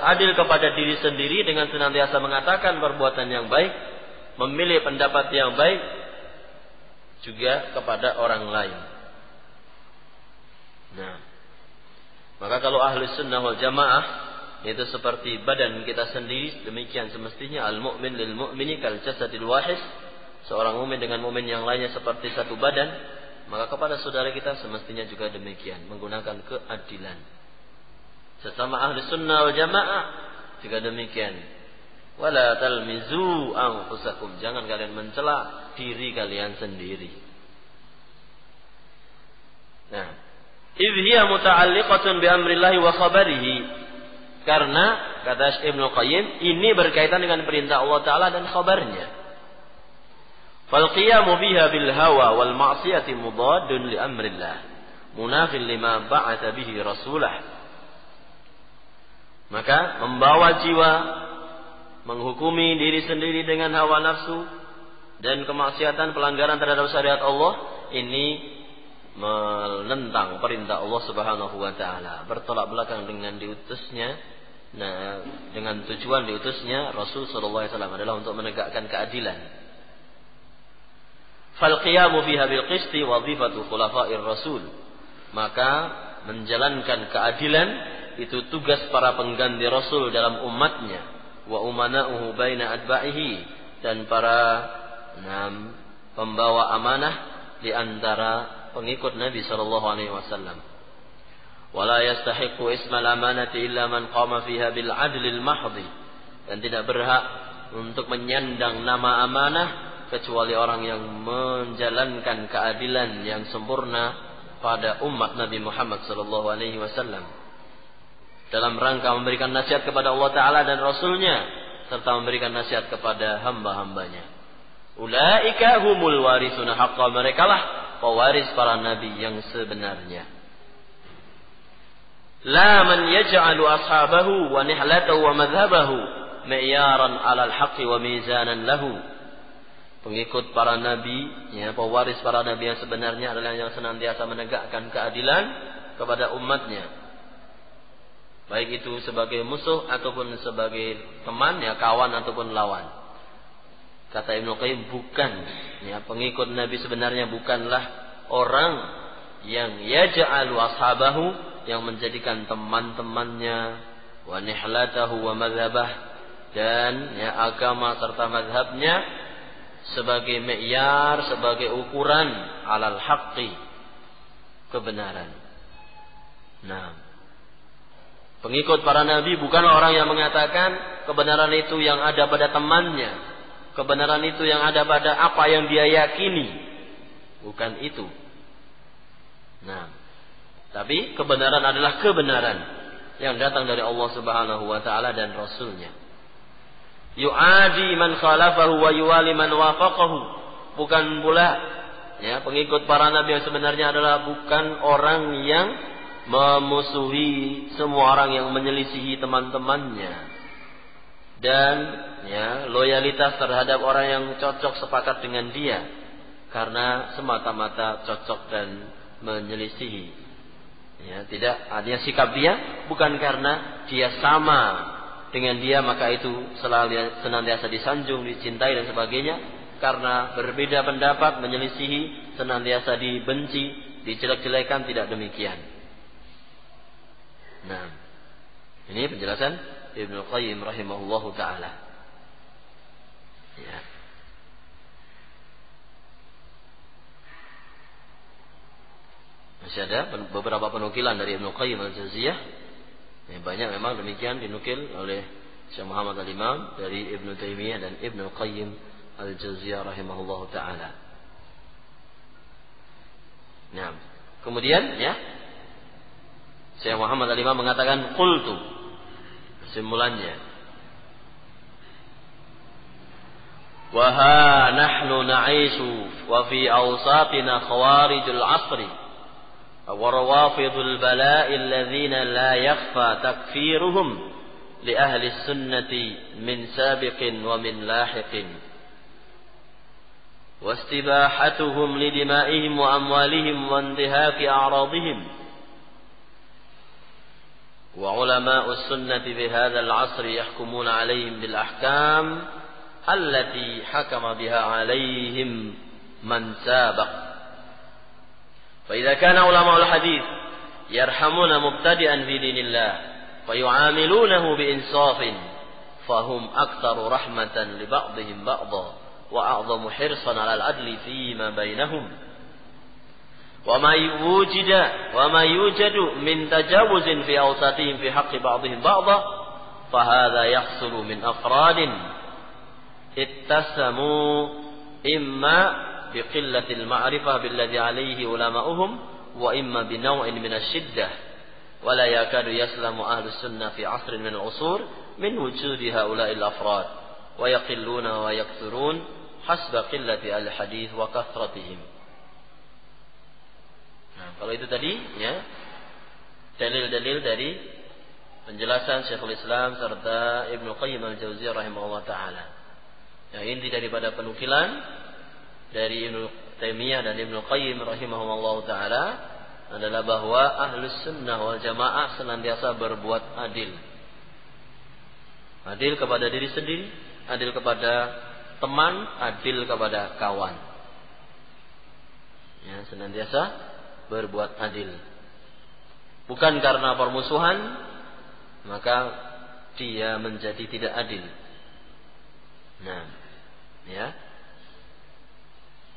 Speaker 2: adil kepada diri sendiri dengan senantiasa mengatakan perbuatan yang baik, memilih pendapat yang baik juga kepada orang lain. Nah, maka kalau ahli sunnah wal jamaah itu seperti badan kita sendiri, demikian semestinya al-mu'min lil mu'mini kal jasadil wahid. Seorang mukmin dengan mukmin yang lainnya seperti satu badan, maka kepada saudara kita semestinya juga demikian, menggunakan keadilan. Sesama ahli sunnah wal jamaah juga demikian. Wala talmizu anfusakum, jangan kalian mencela diri kalian sendiri. Nah, idh hiya muta'alliqatun bi amrillahi wa khabarihi. Karena kata Ibnu Qayyim, ini berkaitan dengan perintah Allah Ta'ala dan khabarnya. Fal qiyamu fiha bil hawa wal ma'siyati mudadun li amrillah, munafil lima ba'atha bihi rasulah. Maka membawa jiwa menghukumi diri sendiri dengan hawa nafsu dan kemaksiatan, pelanggaran terhadap syariat Allah, ini menentang perintah Allah Subhanahu wa taala, bertolak belakang dengan diutusnya. Nah, dengan tujuan diutusnya Rasul sallallahu alaihi wasallam adalah untuk menegakkan keadilan. Fal qiyamu fiha bil qisti wadhifatu khulafa'ir rasul. Maka menjalankan keadilan itu tugas para pengganti Rasul dalam umatnya, wa umana'uhu baina adba'ihi, dan para pembawa amanah di antara pengikut Nabi sallallahu alaihi wasallam. Wala yastahiqqu ismal amanati illa man qama fiha bil adlil mahdhi, dan tidak berhak untuk menyandang nama amanah kecuali orang yang menjalankan keadilan yang sempurna pada umat Nabi Muhammad sallallahu alaihi wasallam dalam rangka memberikan nasihat kepada Allah Ta'ala dan Rasulnya, serta memberikan nasihat kepada hamba-hambanya. Ulaika humul warisuna haqqa, merekalah pewaris para nabi yang sebenarnya. La man yaj'alu ashabahu wa nihlatahu wa madhhabahu mi'yaran 'alal haqqi wa mizanan lahu. Pengikut para nabi, ya, pewaris para nabi yang sebenarnya adalah yang senantiasa menegakkan keadilan kepada umatnya, baik itu sebagai musuh ataupun sebagai teman, ya, kawan ataupun lawan. Kata Ibnu Qayyim, bukan, ya, pengikut Nabi sebenarnya bukanlah orang yang yaj'alu ashabahu, yang menjadikan teman-temannya, wa nihlatahu wa madhabah, dan, ya, agama serta madhabnya sebagai mi'yar, sebagai ukuran alal haqqi, kebenaran. Nah, pengikut para nabi bukan orang yang mengatakan kebenaran itu yang ada pada temannya, kebenaran itu yang ada pada apa yang dia yakini. Bukan itu. Nah, tapi kebenaran adalah kebenaran yang datang dari Allah Subhanahu wa taala dan Rasulnya. Yu'adi man khalafahu wa yuwali man wafaqahu. Bukan pula, ya, pengikut para nabi yang sebenarnya adalah bukan orang yang memusuhi semua orang yang menyelisihi teman-temannya, dan, ya, loyalitas terhadap orang yang cocok sepakat dengan dia karena semata-mata cocok dan menyelisihi, ya, tidak, artinya sikap dia bukan karena dia sama dengan dia maka itu selalu senantiasa disanjung, dicintai dan sebagainya. Karena berbeda pendapat, menyelisihi, senantiasa dibenci, dijelek-jelekan, tidak demikian. Nah, ini penjelasan Ibnu Qayyim rahimahullahu ta'ala. Ya. Masih ada beberapa penukilan dari Ibnu Qayyim al-Jauziyah. Banyak memang demikian dinukil oleh Syekh Muhammad al-Imam dari Ibnu Taimiyah dan Ibnu Qayyim al-Jauziyah rahimahullahu ta'ala. Nah, kemudian, ya, Syekh Muhammad al-Imam mengatakan qultu, kesimpulannya, Wa ha nahnu na'ishu wa fi awsatina khawarijul asri wa rawafidul bala'i alladhina la yakhfa takfiruhum li ahli sunnati min sabiqin wa min lahiqin wa istibahatuhum li dima'ihim wa amwalihim wa intihaki a'radihim wa ulama'us sunnati fi hadzal 'asri yahkumuna 'alaihim bil ahkam allati hakama biha 'alaihim man sabaq. فإذا كان علماء الحديث يرحمون مبتدئا في دين الله ويعاملونه بإنصاف فهم أكثر رحمة لبعضهم بعضا وأعظم حرصا على العدل فيما بينهم وما يوجد من تجاوز في أوساطهم في حق بعضهم بعضا فهذا يحصل من أفراد اتسموا إما بقلة المعرفة بالذي عليه علماؤهم وإما بنوع من الشدة ولا يكاد يسلم أهل السنة في عصر من العصور من وجود هؤلاء الأفراد ويقلون ويكثرون حسب قلة الحديث وكثرتهم. Nah, kalau itu tadi ya dalil-dalil dari penjelasan Syekhul Islam serta Ibnu Qayyim al-Jauziyah rahimahullah taala. Yang inti daripada penukilan dari Ibnu Taimiyah dan Ibnu Qayyim rahimahumullah taala adalah bahwa Ahlus Sunnah wal Jamaah senantiasa berbuat adil. Adil kepada diri sendiri, adil kepada teman, adil kepada kawan. Ya, senantiasa berbuat adil. Bukan karena permusuhan maka dia menjadi tidak adil. Nah, ya.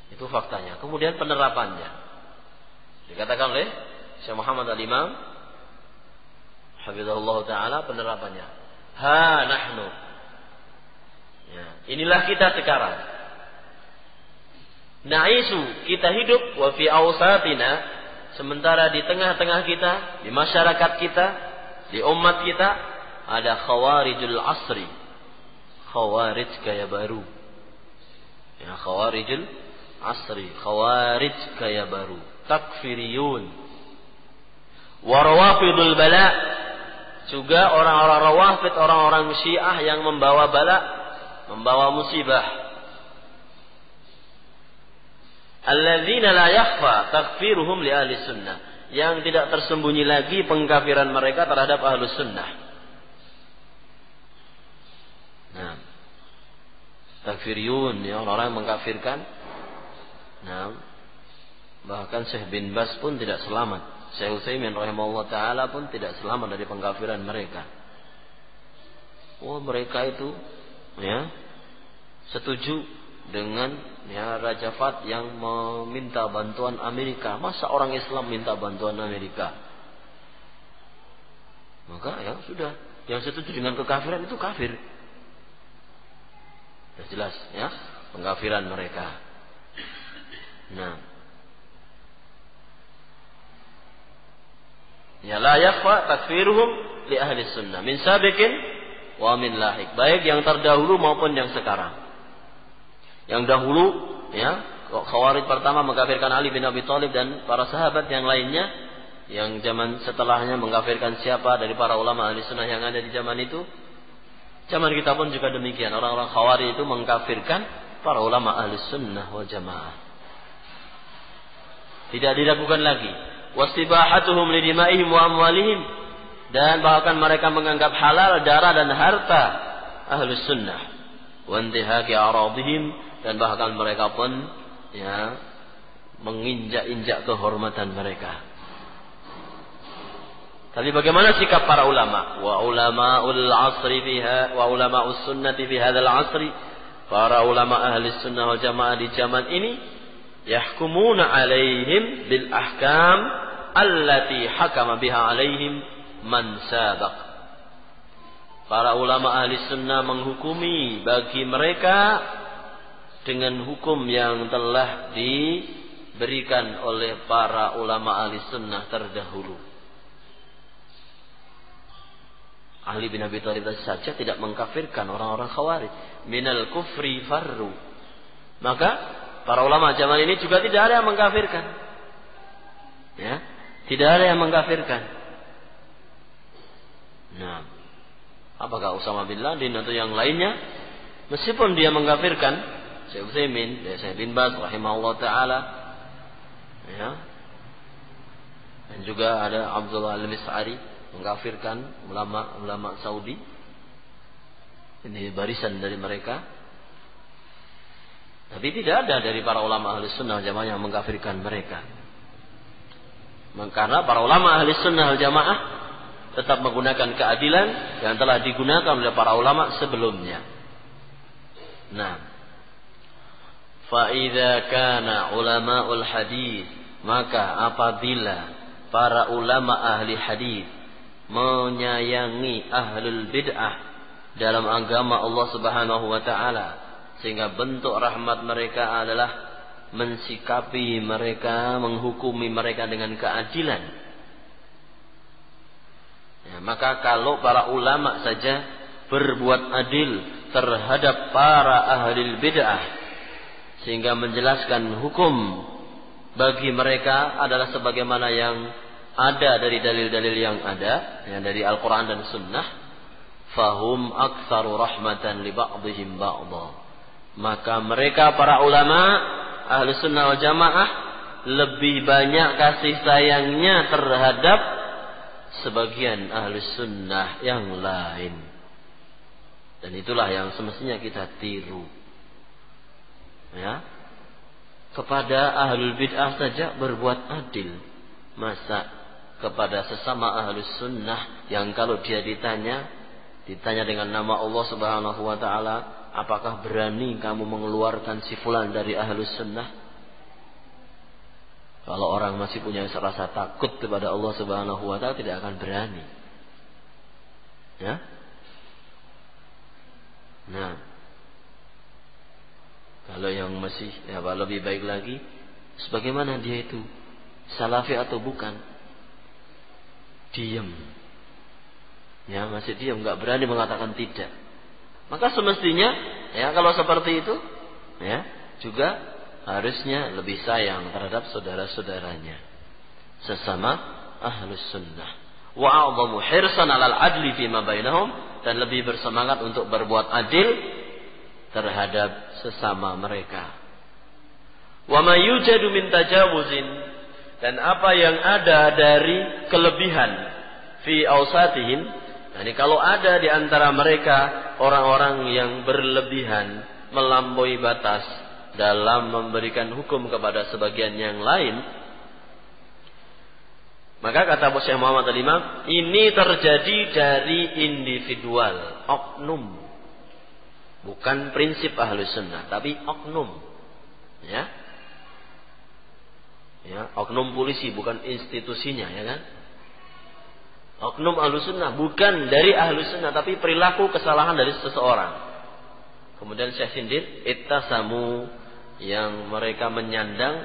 Speaker 2: Itu faktanya. Kemudian penerapannya. Dikatakan oleh Syekh Muhammad Al-Imam hafizahullah taala penerapannya. Ha nahnu. Ya, inilah kita sekarang. Na'isu, kita hidup wa fi awsatina, sementara di tengah-tengah kita, di masyarakat kita, di umat kita ada khawarijul asri. Khawarij gaya baru. Ya, khawarijul asri, khawarij gaya baru, takfiriyun, warawafidul bala, juga orang-orang rawafid, orang-orang syiah yang membawa bala, membawa musibah. Alladzina la yakhfa takfiruhum li ahli sunnah, yang tidak tersembunyi lagi pengkafiran mereka terhadap ahli sunnah. Nah, takfiriyun, ya, orang yang mengkafirkan. Nah, bahkan Syekh bin Bas pun tidak selamat. Syekh Utsaimin rahimahullah taala pun tidak selamat dari pengkafiran mereka. Mereka itu ya setuju dengan ya Raja Fahd yang meminta bantuan Amerika. Masa orang Islam minta bantuan Amerika? Maka ya sudah, yang setuju dengan kekafiran itu kafir. Sudah jelas ya pengkafiran mereka. Nah, ya la yakhfa takfiruhum li ahli sunnah min sabiqin wa min lahiq, baik yang terdahulu maupun yang sekarang. Yang dahulu ya Khawarij pertama mengkafirkan Ali bin Abi Thalib dan para sahabat yang lainnya, yang zaman setelahnya mengkafirkan siapa dari para ulama ahli sunnah yang ada di zaman itu. Zaman kita pun juga demikian, orang-orang Khawarij itu mengkafirkan para ulama ahli sunnah wal jamaah. Tidak diragukan lagi. Wastibahatuhum lidima'ihim wa amwalihim, dan bahkan mereka menganggap halal darah dan harta Ahlus Sunnah. Wa intihaki a'radihim, dan bahkan mereka pun ya menginjak-injak kehormatan mereka. Tapi bagaimana sikap para ulama? Wa ulama'ul asri fiha wa ulama'us sunnati fi hadzal asri, para ulama ahli sunnah wal jamaah di zaman ini yahkumuna alaihim bil ahkam allati hakama biha alaihim man sabaq. Para ulama ahli sunnah menghukumi bagi mereka dengan hukum yang telah diberikan oleh para ulama ahli sunnah terdahulu. Ali bin Abi Thalib saja tidak mengkafirkan orang-orang Khawarij. Minal kufri farru. Maka para ulama zaman ini juga tidak ada yang mengkafirkan. Ya, tidak ada yang mengkafirkan. Nah, apakah Usama bin Laden atau yang lainnya, meskipun dia mengkafirkan Syekh Utsaimin, Syekh bin Baz rahimahullah taala, ya. Dan juga ada Abdullah Al-Mis'ari mengkafirkan ulama Saudi. Ini barisan dari mereka. Tapi tidak ada dari para ulama Ahlus Sunnah Jamaah yang mengkafirkan mereka. Karena para ulama Ahlus Sunnah Jamaah tetap menggunakan keadilan yang telah digunakan oleh para ulama sebelumnya. Nah, fa idza kana ulama'ul hadis, maka apabila para ulama ahli hadis menyayangi ahlul bid'ah dalam agama Allah Subhanahu wa taala, sehingga bentuk rahmat mereka adalah mensikapi mereka, menghukumi mereka dengan keadilan. Ya, maka kalau para ulama saja berbuat adil terhadap para ahli bid'ah, sehingga menjelaskan hukum bagi mereka adalah sebagaimana yang ada dari dalil-dalil yang ada, yang dari Al-Quran dan Sunnah, fahum aktsaru rahmatan li ba'dihim ba'dha. Maka mereka para ulama ahli sunnah wal jamaah lebih banyak kasih sayangnya terhadap sebagian ahli sunnah yang lain. Dan itulah yang semestinya kita tiru. Ya, kepada ahlul bid'ah saja berbuat adil, masa kepada sesama ahlus sunnah yang kalau dia ditanya dengan nama Allah Subhanahu wa taala, apakah berani kamu mengeluarkan si fulan dari ahlus sunnah? Kalau orang masih punya rasa takut kepada Allah Subhanahu wa taala, tidak akan berani. Ya? Nah, kalau yang masih lebih baik lagi, sebagaimana dia itu salafi atau bukan, diam. Ya, masih diam, enggak berani mengatakan tidak. Maka semestinya ya kalau seperti itu ya juga harusnya lebih sayang terhadap saudara-saudaranya sesama ahlus sunnah. Wa a'dhamu hirsan 'alal 'adli fima bainahum, dan lebih bersemangat untuk berbuat adil terhadap sesama mereka. Wa ma yujadu min tajawuzin, dan apa yang ada dari kelebihan fi awsatihim, yani kalau ada di antara mereka orang-orang yang berlebihan, melampaui batas dalam memberikan hukum kepada sebagian yang lain, maka kata Syekh Muhammad Al-Imam, ini terjadi dari individual, oknum, bukan prinsip Ahlus Sunnah, tapi oknum, ya, oknum polisi, bukan institusinya, ya kan? Oknum Ahlus Sunnah, bukan dari Ahlus Sunnah, tapi perilaku kesalahan dari seseorang. Kemudian Syekh sindir, ittasamu, yang mereka menyandang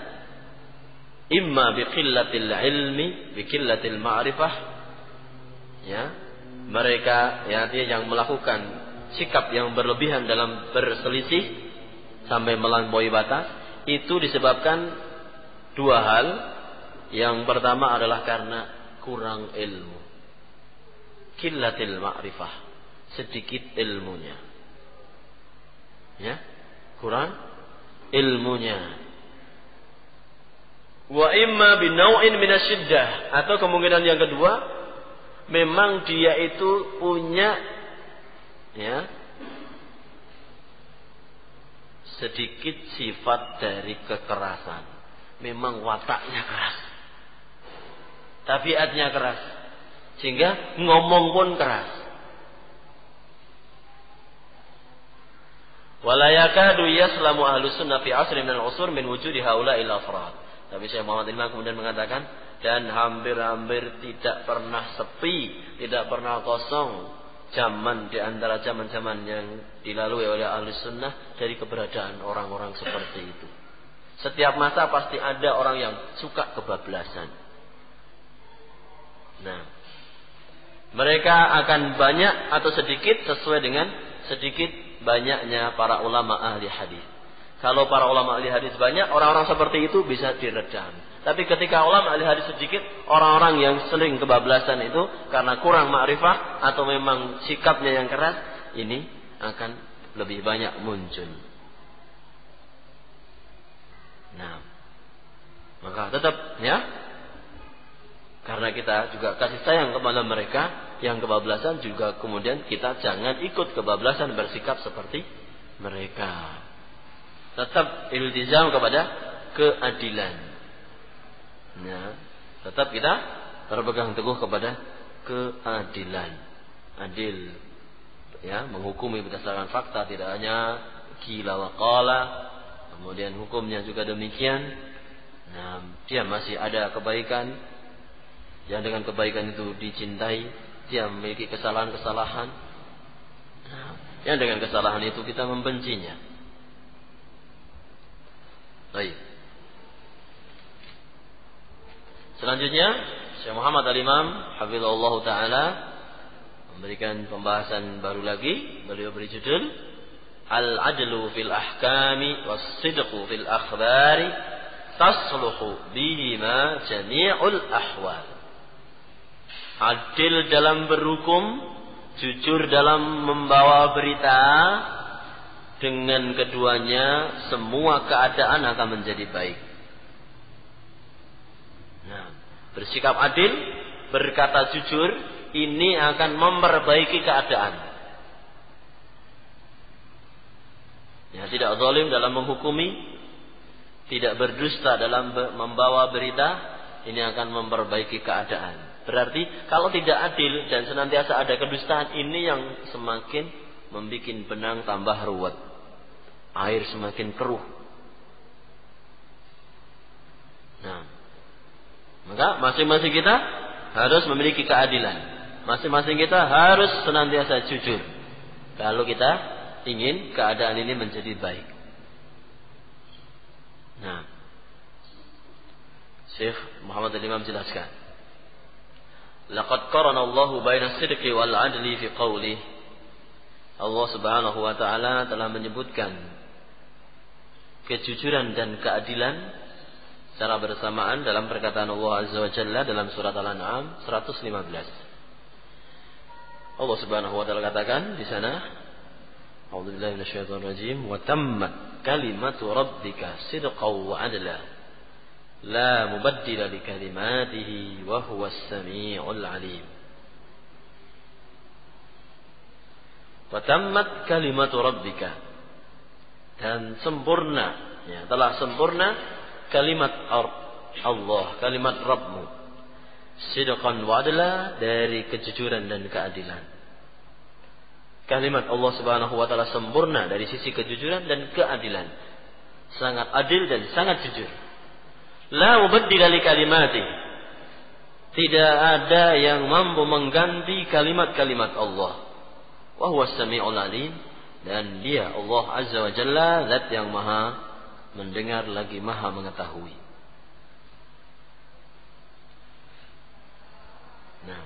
Speaker 2: imma biqillatil ilmi, biqillatil ma'rifah, ya, mereka ya yang melakukan sikap yang berlebihan dalam berselisih sampai melampaui batas, itu disebabkan dua hal. Yang pertama adalah karena kurang ilmu, qillatil ma'rifah, sedikit ilmunya, ya, kurang ilmunya. Wa imma binau'in minasyiddah, atau kemungkinan yang kedua, memang dia itu punya ya sedikit sifat dari kekerasan. Memang wataknya keras, tabiatnya keras, sehingga ngomong pun keras. Wala yakadu yaslamu ahlus sunnah fi asrin min al-usur min wujudi haula'il afrad. Tapi Syekh Muhammad Imam kemudian mengatakan, dan hampir-hampir tidak pernah sepi, tidak pernah kosong zaman di antara zaman-zaman yang dilalui oleh ahlus sunnah dari keberadaan orang-orang seperti itu. Setiap masa pasti ada orang yang suka kebablasan. Nah, Mereka akan banyak atau sedikit sesuai dengan sedikit banyaknya para ulama ahli hadis. Kalau para ulama ahli hadis banyak, orang-orang seperti itu bisa diredam. Tapi ketika ulama ahli hadis sedikit, orang-orang yang sering kebablasan itu karena kurang ma'rifah atau memang sikapnya yang keras, ini akan lebih banyak muncul. Nah, maka tetap ya, karena kita juga kasih sayang kepada mereka yang kebablasan, juga kemudian kita jangan ikut kebablasan bersikap seperti mereka. Tetap iltizam kepada keadilan. Ya, tetap kita berpegang teguh kepada keadilan. Adil, ya, menghukumi berdasarkan fakta, tidak hanya qila wa qala. Kemudian hukumnya juga demikian. Nah, dia masih ada kebaikan, yang dengan kebaikan itu dicintai, dia memiliki kesalahan-kesalahan. Nah, yang dengan kesalahan itu kita membencinya. Baik. Selanjutnya, Syekh Muhammad Al-Imam hafizahullah taala memberikan pembahasan baru lagi. Beliau beri judul Al-adlu fil ahkami was-sidqu fil akhbari tasluhu bihima jami'ul ahwal. Adil dalam berhukum, jujur dalam membawa berita, dengan keduanya semua keadaan akan menjadi baik. Nah, bersikap adil, berkata jujur, ini akan memperbaiki keadaan. Ya, tidak zalim dalam menghukumi, tidak berdusta dalam membawa berita, ini akan memperbaiki keadaan. Berarti kalau tidak adil dan senantiasa ada kedustaan, ini yang semakin membuat benang tambah ruwet, air semakin keruh. Nah, maka masing-masing kita harus memiliki keadilan. Masing-masing kita harus senantiasa jujur. Kalau kita ingin keadaan ini menjadi baik. Nah, Syekh Muhammad Al-Imam jelaskan, laqad qarana Allahu baina as-sidqi wal 'adli fi qawlihi. Allah Subhanahu wa taala telah menyebutkan kejujuran dan keadilan secara bersamaan dalam perkataan Allah Azza wa Jalla dalam surat Al-An'am 115. Allah Subhanahu wa taala katakan di sana, A'udzubillahi minasyaitonir rajim, wa tammat kalimatu rabbika sidqan wa 'adla la mubaddila likalimatihi wa huwas samii'ul 'alim. Wa tammat kalimatu rabbika, dan sempurna, ya, telah sempurna kalimat Allah, kalimat Rabbmu, sidqan wa 'adla, dari kejujuran dan keadilan. Kalimat Allah Subhanahu wa taala sempurna dari sisi kejujuran dan keadilan. Sangat adil dan sangat jujur. La mubaddila li kalimati. Tidak ada yang mampu mengganti kalimat-kalimat Allah. Wa huwas samii'ul 'alim, dan Dia Allah Azza wa Jalla zat yang maha mendengar lagi maha mengetahui. Nah,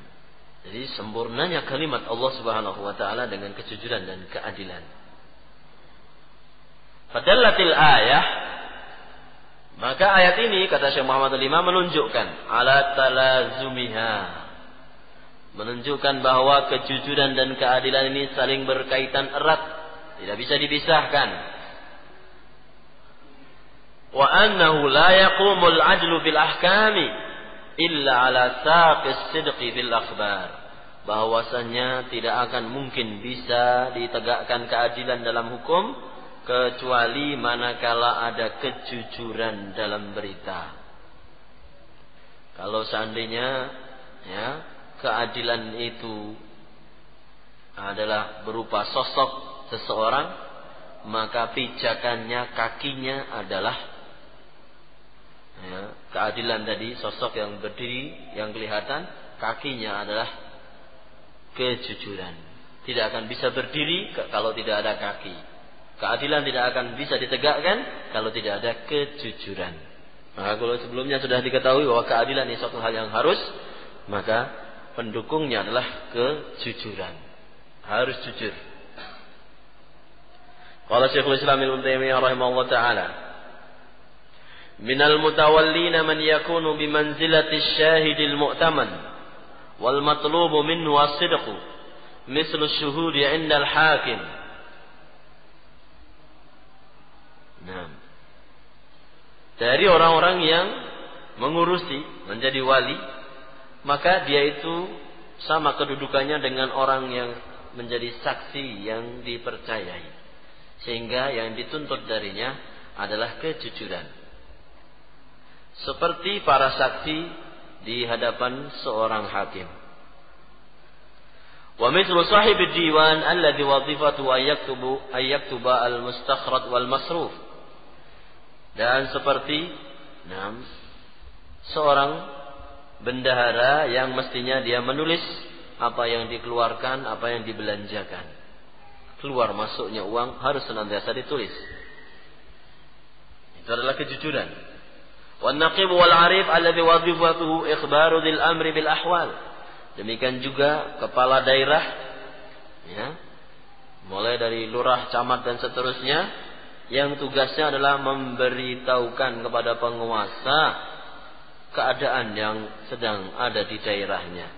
Speaker 2: jadi sempurnanya kalimat Allah Subhanahu wa taala dengan kejujuran dan keadilan. Fadallatil ayah, maka ayat ini kata Syekh Muhammad Al-Imam menunjukkan ala talazumiha, menunjukkan bahwa kejujuran dan keadilan ini saling berkaitan erat, tidak bisa dipisahkan. Wa annahu la yaqumul adlu bil ahkami illa ala saqis sidqi bil akhbar, bahwasanya tidak akan mungkin bisa ditegakkan keadilan dalam hukum kecuali manakala ada kejujuran dalam berita. Kalau seandainya, ya, keadilan itu adalah berupa sosok seseorang, maka pijakannya, kakinya adalah, ya, keadilan tadi, sosok yang berdiri, yang kelihatan, kakinya adalah kejujuran. Tidak akan bisa berdiri kalau tidak ada kaki. Keadilan tidak akan bisa ditegakkan kalau tidak ada kejujuran. Maka kalau sebelumnya sudah diketahui bahwa keadilan ini suatu hal yang harus, maka pendukungnya adalah kejujuran. Harus jujur. Qala Syekhul Islam Ibnu Taimiyah rahimahullah taala, minal mutawallina man yakunu bimanzilati asy-syahidil mu'taman wal matlubu minhu as-sidqu mislu asy-syuhudi 'inda al-hakim. Nah, dari orang-orang yang mengurusi menjadi wali, maka dia itu sama kedudukannya dengan orang yang menjadi saksi yang dipercayai, sehingga yang dituntut darinya adalah kejujuran, seperti para saksi di hadapan seorang hakim. Wa mithlu sahibid diwan alladhi wadhifatu ayyaktuba al-mustakhraj wal masruf. Dan seperti seorang bendahara yang mestinya dia menulis apa yang dikeluarkan, apa yang dibelanjakan. Keluar masuknya uang harus senantiasa ditulis. Itu adalah kejujuran. Wan naqib wal arif alladhi wadhifatuhu ikhbaru dzil amri bil ahwal. Demikian juga kepala daerah, ya, mulai dari lurah, camat dan seterusnya, yang tugasnya adalah memberitahukan kepada penguasa keadaan yang sedang ada di daerahnya.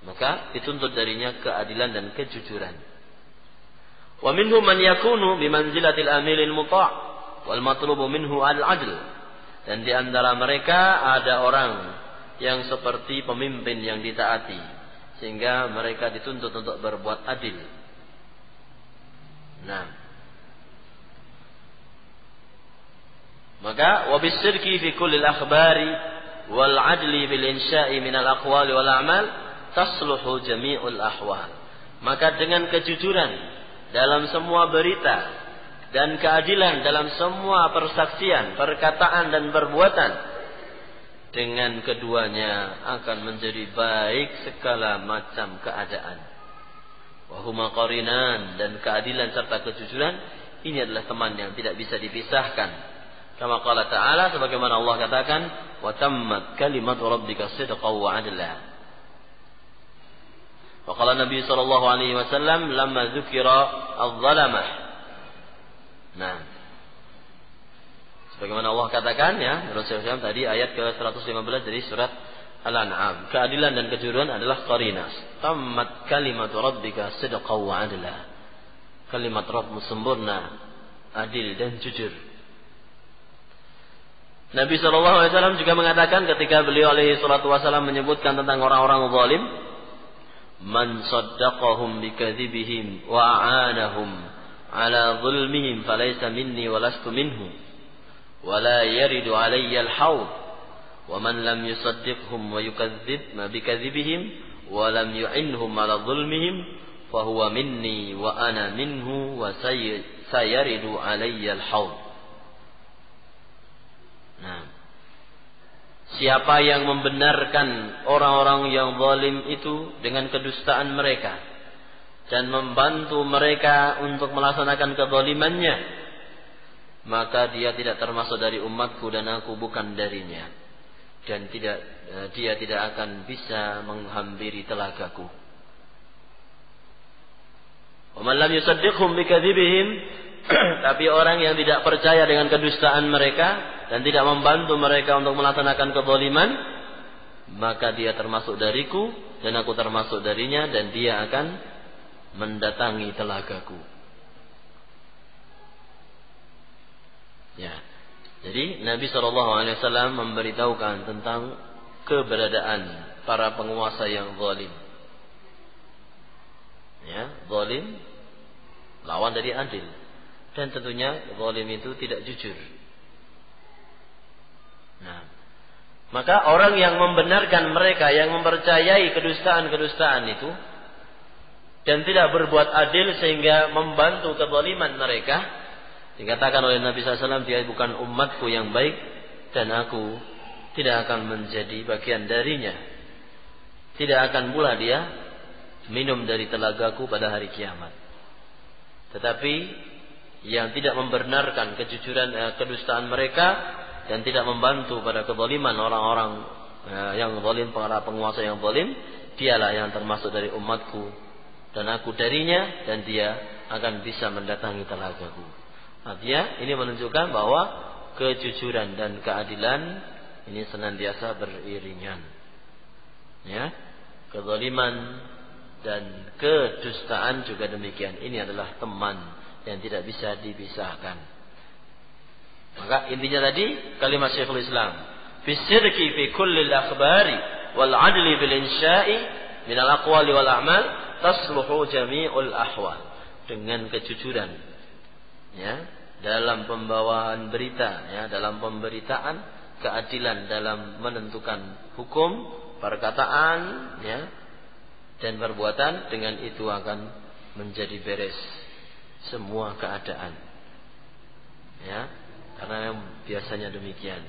Speaker 2: Maka dituntut darinya keadilan dan kejujuran. Wa minhum man yakunu bimanzilatil amilil muta' wal matlubu minhu al-'adl. Dan di antara mereka ada orang yang seperti pemimpin yang ditaati, sehingga mereka dituntut untuk berbuat adil. Nah, maka wabisirki fi kullil akhbari wal 'adli bil insya'i minal aqwali wal a'mal tasluhu jami'ul ahwal. Maka dengan kejujuran dalam semua berita dan keadilan dalam semua persaksian, perkataan dan perbuatan, dengan keduanya akan menjadi baik segala macam keadaan. Wa huma qarinan, dan keadilan serta kejujuran ini adalah teman yang tidak bisa dipisahkan. Kama qala ta'ala, sebagaimana Allah katakan, wa tammat kalimatu rabbika sidqan wa 'adla. Wa qala Nabi sallallahu alaihi wasallam lamma dzukira adh-dhalamah. Nah, sebagaimana Allah katakan, ya, Rasulullah SAW tadi ayat ke-115 dari surat Al-An'am. Keadilan dan kejujuran adalah qarinas. Tammat kalimatu rabbika sidqan wa 'adla. Kalimat Rabbmu sempurna, adil dan jujur. Nabi SAW juga mengatakan ketika beliau alaihi salatu wasallam menyebutkan tentang orang-orang zalim, man saddaqahum bikadzibihim wa a'anahum ala zulmihim falaysa minni wa lastu minhu wa la yaridu alayya al-hawd wa man lam yusaddiqhum wa yukadzib bikadzibihim wa lam yu'inhum ala zulmihim fa huwa minni wa ana minhu wa sayaridu alayya al-hawd. Nah, siapa yang membenarkan orang-orang yang zalim itu dengan kedustaan mereka dan membantu mereka untuk melaksanakan kezalimannya, maka dia tidak termasuk dari umatku dan aku bukan darinya, dan dia tidak akan bisa menghampiri telagaku. Wa man lam yusaddiqhum bikadzibihim, tapi orang yang tidak percaya dengan kedustaan mereka dan tidak membantu mereka untuk melaksanakan kezaliman, maka dia termasuk dariku dan aku termasuk darinya, dan dia akan mendatangi telagaku. Ya. Jadi Nabi SAW memberitahukan tentang keberadaan para penguasa yang zalim. Ya, zalim lawan dari adil. Dan tentunya zalim itu tidak jujur. Nah, maka orang yang membenarkan mereka, yang mempercayai kedustaan-kedustaan itu dan tidak berbuat adil sehingga membantu kezaliman mereka, dikatakan oleh Nabi SAW, dia bukan umatku yang baik dan aku tidak akan menjadi bagian darinya. Tidak akan pula dia minum dari telagaku pada hari kiamat. Tetapi yang tidak membenarkan kejujuran, kedustaan mereka dan tidak membantu pada kezaliman orang-orang yang zalim, para penguasa yang zalim, dialah yang termasuk dari umatku dan aku darinya, dan dia akan bisa mendatangi telagaku. Artinya ini menunjukkan bahwa kejujuran dan keadilan ini senantiasa beriringan. Ya, kezaliman dan kedustaan juga demikian. Ini adalah teman yang tidak bisa dipisahkan. Maka intinya tadi kalimat Syekhul Islam, "Fisirki fi kulli al-akhbari wal 'adli bil insya'i min al-aqwali wal a'mal tasluhu jami'ul ahwal." Dengan kejujuran, ya, dalam pembawaan berita, ya, dalam pemberitaan, keadilan dalam menentukan hukum, perkataan, ya, dan perbuatan, dengan itu akan menjadi beres semua keadaan. Ya, karena biasanya demikian.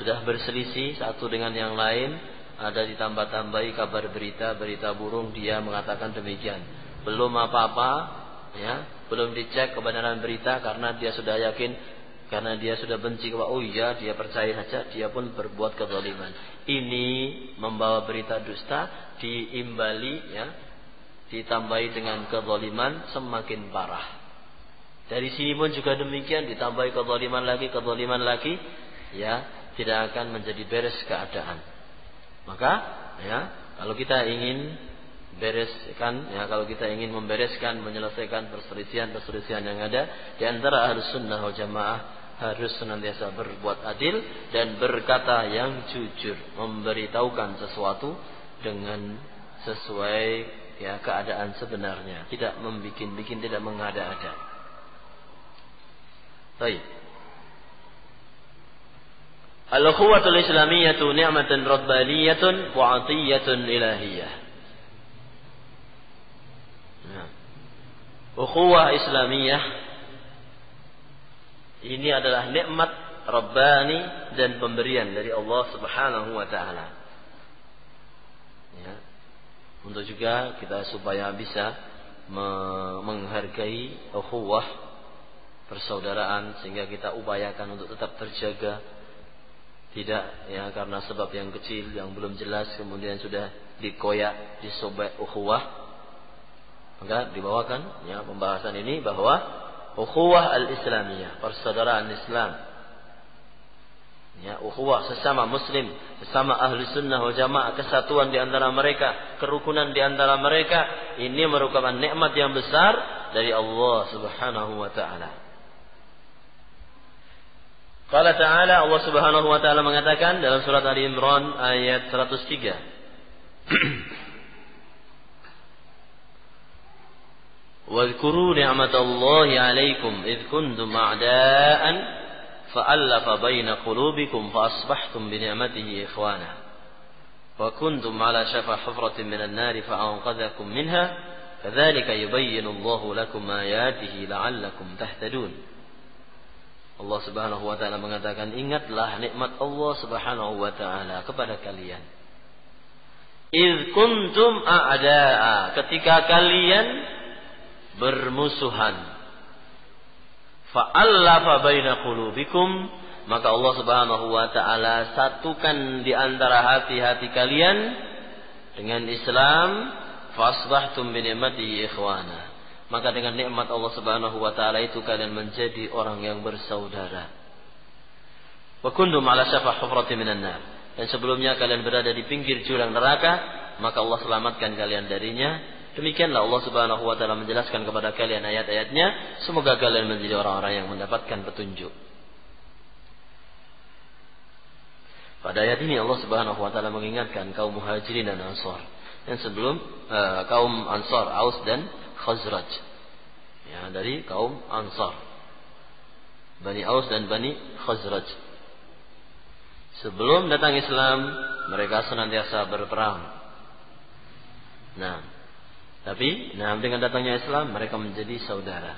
Speaker 2: Sudah berselisih satu dengan yang lain, ada ditambah-tambahi kabar berita burung, dia mengatakan demikian. Belum apa-apa, ya, belum dicek kebenaran berita karena dia sudah yakin, karena dia sudah benci kepada, oh iya, dia percaya saja, dia pun berbuat kezaliman. Ini membawa berita dusta, diimbali, ya, ditambahi dengan kezaliman, semakin parah. Dari sini pun juga demikian, ditambahi kezaliman lagi, ya, tidak akan menjadi beres keadaan. Maka, ya, kalau kita ingin bereskan, ya, kalau kita ingin membereskan, menyelesaikan perselisihan yang ada di antara Ahlus Sunnah wal Jamaah, harus senantiasa berbuat adil dan berkata yang jujur, memberitahukan sesuatu dengan sesuai, ya, keadaan sebenarnya, tidak membikin-bikin, tidak mengada-ada. Baik. Al-ukhuwatul islamiyatu ni'matun rabbaniyatun wa 'atiyatun ilahiyah. Nah, ukhuwah islamiyah ini adalah nikmat rabbani dan pemberian dari Allah Subhanahu wa taala. Ya. Untuk juga kita supaya bisa menghargai ukhuwah persaudaraan, sehingga kita upayakan untuk tetap terjaga, tidak, ya, karena sebab yang kecil yang belum jelas kemudian sudah dikoyak, disobek ukhuwah. Maka dibawakan, ya, pembahasan ini bahwa ukhuwah al-islamiyah, persaudaraan Islam, ya, ukhuwah sesama muslim, sesama ahli sunnah wal jamaah, kesatuan di antara mereka, kerukunan di antara mereka, ini merupakan nikmat yang besar dari Allah Subhanahu wa taala. Qala ta'ala, Allah Subhanahu wa taala mengatakan dalam surat Ali Imran ayat 103. Wadhkuru ni'matallahi 'alaikum id kuntum a'da'an fa'alafa baina qulubikum fa asbahtum bi ni'matihi ikhwana wa kuntum 'ala shafa hufratin minan nari fa anqadhakum minha kadzalika yubayyinu Allahu lakum ayatihi la'allakum tahtadun. Allah Subhanahu wa taala mengatakan, ingatlah nikmat Allah Subhanahu wa taala kepada kalian. Idz kuntum a'da'a, ketika kalian bermusuhan. Fa'allafa baina qulubikum, maka Allah Subhanahu wa taala satukan di antara hati-hati kalian dengan Islam. Fasbahtum bi ni'matihi ikhwana, maka dengan nikmat Allah Subhanahu wa taala itu kalian menjadi orang yang bersaudara. Wa kuntum 'ala shafa hufratin minan nar, dan sebelumnya kalian berada di pinggir jurang neraka, maka Allah selamatkan kalian darinya. Demikianlah Allah Subhanahu wa taala menjelaskan kepada kalian ayat-ayatnya, semoga kalian menjadi orang-orang yang mendapatkan petunjuk. Pada ayat ini Allah Subhanahu wa taala mengingatkan kaum Muhajirin dan Ansar, dan sebelum kaum Ansar, Aus dan Khazraj, ya, dari kaum Ansar, Bani Aus dan Bani Khazraj. Sebelum datang Islam, mereka senantiasa berperang. Tapi dengan datangnya Islam, mereka menjadi saudara.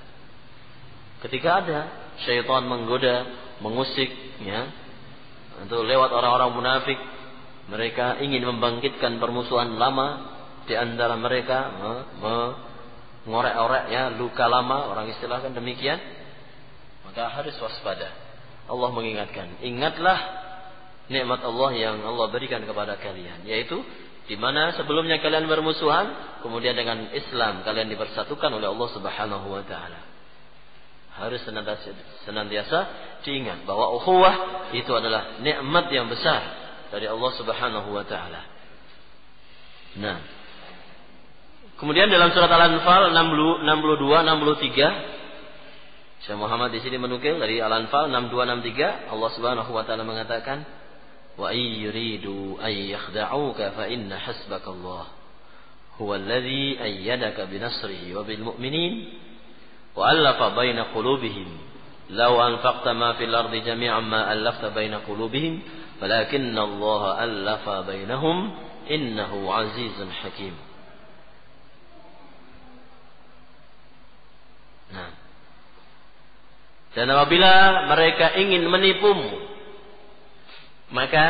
Speaker 2: Ketika ada syaitan menggoda, mengusik, ya, untuk lewat orang-orang munafik, mereka ingin membangkitkan permusuhan lama di antara mereka, ngorek-orek, ya, luka lama, orang istilahkan demikian. Maka harus waspada. Allah mengingatkan, ingatlah nikmat Allah yang Allah berikan kepada kalian, yaitu Di mana sebelumnya kalian bermusuhan, kemudian dengan Islam kalian dipersatukan oleh Allah Subhanahu wa taala. Harus senantiasa diingat bahwa ukhuwah itu adalah nikmat yang besar dari Allah Subhanahu wa taala. Nah, kemudian dalam surat Al-Anfal 62 63, Syekh Muhammad di sini menukil dari Al-Anfal 62 63, Allah Subhanahu wa taala mengatakan, "Wa ay yuridu ay yakhda'uka fa inna hasbakallah huwa alladhi ayyadaka bi nasrihi wa bil mu'minin wa alafa baina qulubihim law anfaqta ma fil ardi jami'an ma alafta baina qulubihim walakinna Allah alafa bainahum innahu azizun hakim." Nah, dan apabila mereka ingin menipumu, maka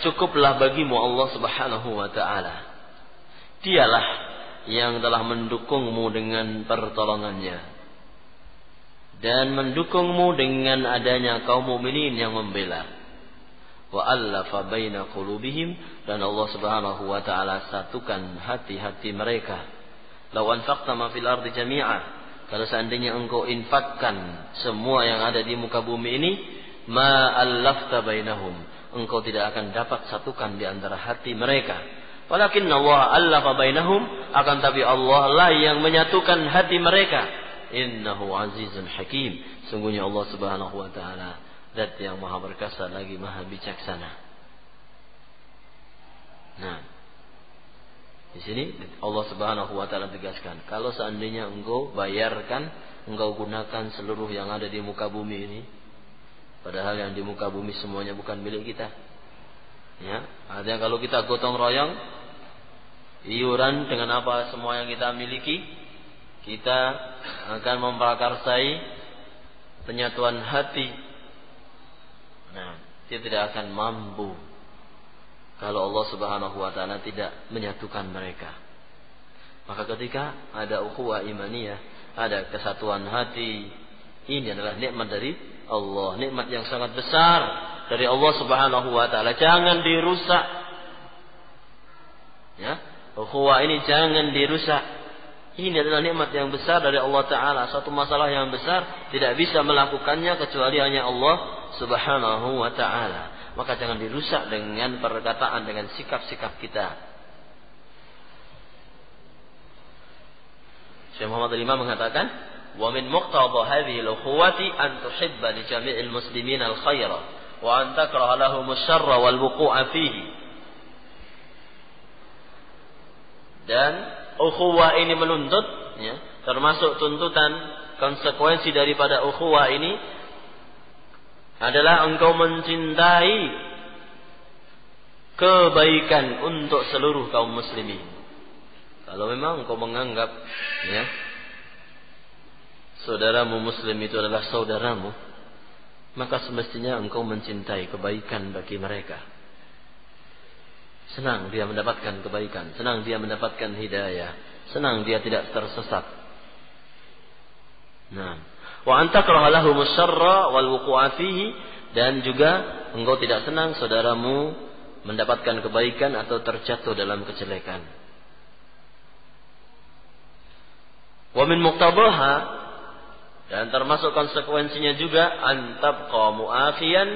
Speaker 2: cukuplah bagimu Allah Subhanahu wa taala. Dialah yang telah mendukungmu dengan pertolongannya dan mendukungmu dengan adanya kaum mukminin yang membela. Wa allafa baina qulubihim, dan Allah Subhanahu wa taala satukan hati-hati mereka. Law anfaqta ma fil ardi jami'a, kalau seandainya engkau infakkan semua yang ada di muka bumi ini, ma allafta bainahum, engkau tidak akan dapat satukan di antara hati mereka. Walakinna Allah allafa bainahum, akan tapi Allah lah yang menyatukan hati mereka. Innahu azizun hakim, sungguhnya Allah Subhanahu wa taala zat yang maha perkasa lagi maha bijaksana. Nah, di sini Allah Subhanahu wa taala tegaskan, kalau seandainya engkau bayarkan, engkau gunakan seluruh yang ada di muka bumi ini, padahal yang di muka bumi semuanya bukan milik kita. Ya, artinya kalau kita gotong royong, iuran dengan apa semua yang kita miliki, kita akan memprakarsai penyatuan hati. Nah, dia tidak akan mampu kalau Allah Subhanahu wa taala tidak menyatukan mereka. Maka ketika ada ukhuwah imaniyah, ada kesatuan hati, ini adalah nikmat dari Allah, nikmat yang sangat besar dari Allah Subhanahu wa taala. Jangan dirusak. Ya, ukhuwah ini jangan dirusak. Ini adalah nikmat yang besar dari Allah taala, suatu masalah yang besar tidak bisa melakukannya kecuali hanya Allah Subhanahu wa taala. Maka jangan dirusak dengan perkataan, dengan sikap-sikap kita. Syekh Muhammad al-Imam mengatakan, "Wa min muqtada hadhihi al-ukhuwati an tuhibba li jami'il muslimin al-khaira wa an takraha lahum asy-syarra wal wuqu'a fihi." Dan ukhuwah ini menuntut, ya, termasuk tuntutan konsekuensi daripada ukhuwah ini adalah engkau mencintai kebaikan untuk seluruh kaum muslimin. Kalau memang engkau menganggap, ya, saudaramu muslim itu adalah saudaramu, maka semestinya engkau mencintai kebaikan bagi mereka. Senang dia mendapatkan kebaikan, senang dia mendapatkan hidayah, senang dia tidak tersesat. Nah, wa antakraha lahumus syarra wal wuqu'a fihi, dan juga engkau tidak senang saudaramu mendapatkan kebaikan atau terjatuh dalam kejelekan. Wa min muqtadaha, dan termasuk konsekuensinya juga, an tabqa mu'afiyan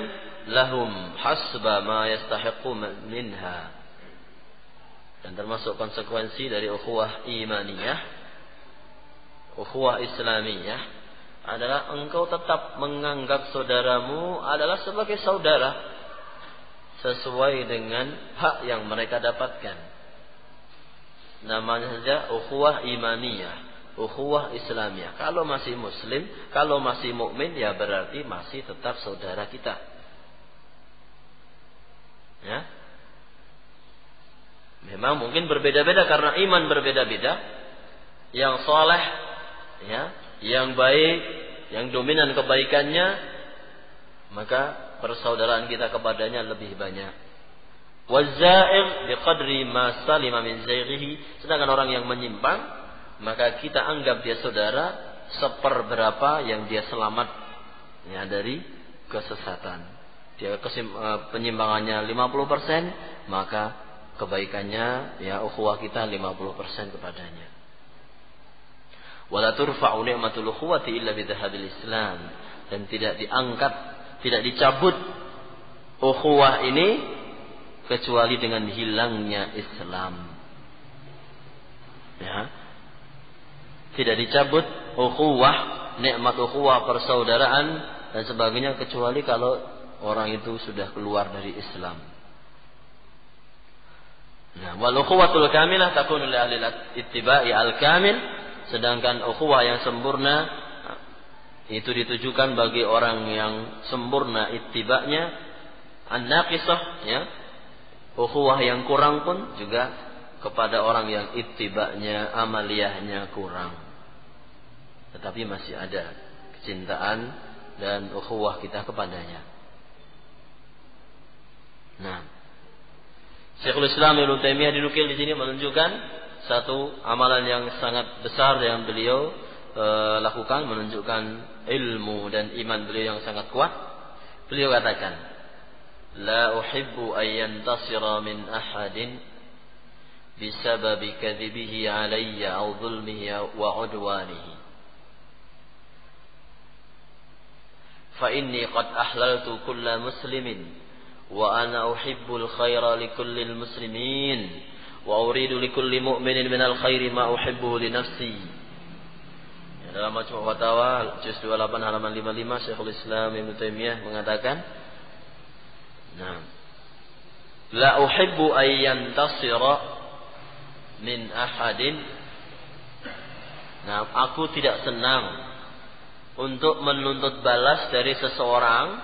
Speaker 2: lahum hasba ma yastahiqu minha. Dan termasuk konsekuensi dari ukhuwah imaniyah, ukhuwah islamiyah, adalah engkau tetap menganggap saudaramu adalah sebagai saudara sesuai dengan hak yang mereka dapatkan. Namanya saja ukhuwah imaniyah, ukhuwah islamiyah. Kalau masih muslim, kalau masih mukmin, ya berarti masih tetap saudara kita. Ya. Memang mungkin berbeda-beda karena iman berbeda-beda. Yang saleh, ya, yang baik, yang dominan kebaikannya, maka persaudaraan kita kepadanya lebih banyak. Wazair biqadri ma salima min zaighihi, sedangkan orang yang menyimpang, maka kita anggap dia saudara seperberapa yang dia selamat, ya, dari kesesatan. Dia penyimpangannya 50%, maka kebaikannya, ya ukhuwah kita 50% kepadanya. Wala turfa'u ni'matul ukhuwati illa bidhabil Islam, dan tidak diangkat, tidak dicabut ukhuwah ini kecuali dengan hilangnya Islam. Ya. Tidak dicabut ukhuwah, nikmat ukhuwah, persaudaraan dan sebagainya kecuali kalau orang itu sudah keluar dari Islam. Nah, wal ukhuwatul kamilah takunu li ahli ittiba'i al-kamil, sedangkan ukhuwah yang sempurna itu ditujukan bagi orang yang sempurna ittiba'nya. An-naqisah, ya, ukhuwah yang kurang pun juga kepada orang yang ittiba'nya, amaliyahnya kurang. Tetapi masih ada kecintaan dan ukhuwah kita kepadanya. Nah, Syekhul Islam Ibnu Taimiyah dinukil di sini menunjukkan satu amalan yang sangat besar yang beliau lakukan, menunjukkan ilmu dan iman beliau yang sangat kuat. Beliau katakan, "La uhibbu an yantasira min ahadin bisababi kadhibihi alayya aw dhulmihi wa udwanihi. Fa inni qad ahlaltu kulla muslimin wa ana uhibbul khaira likullil muslimin wa uridu likulli mu'minin minal khairi ma uhibbu li nafsi." Dalam Majmu' Fatawa juz 28 halaman 55 Syekhul Islam Ibnu Taimiyah mengatakan, "Nah, la uhibbu an yantasira min ahadin." Nah, aku tidak senang untuk menuntut balas dari seseorang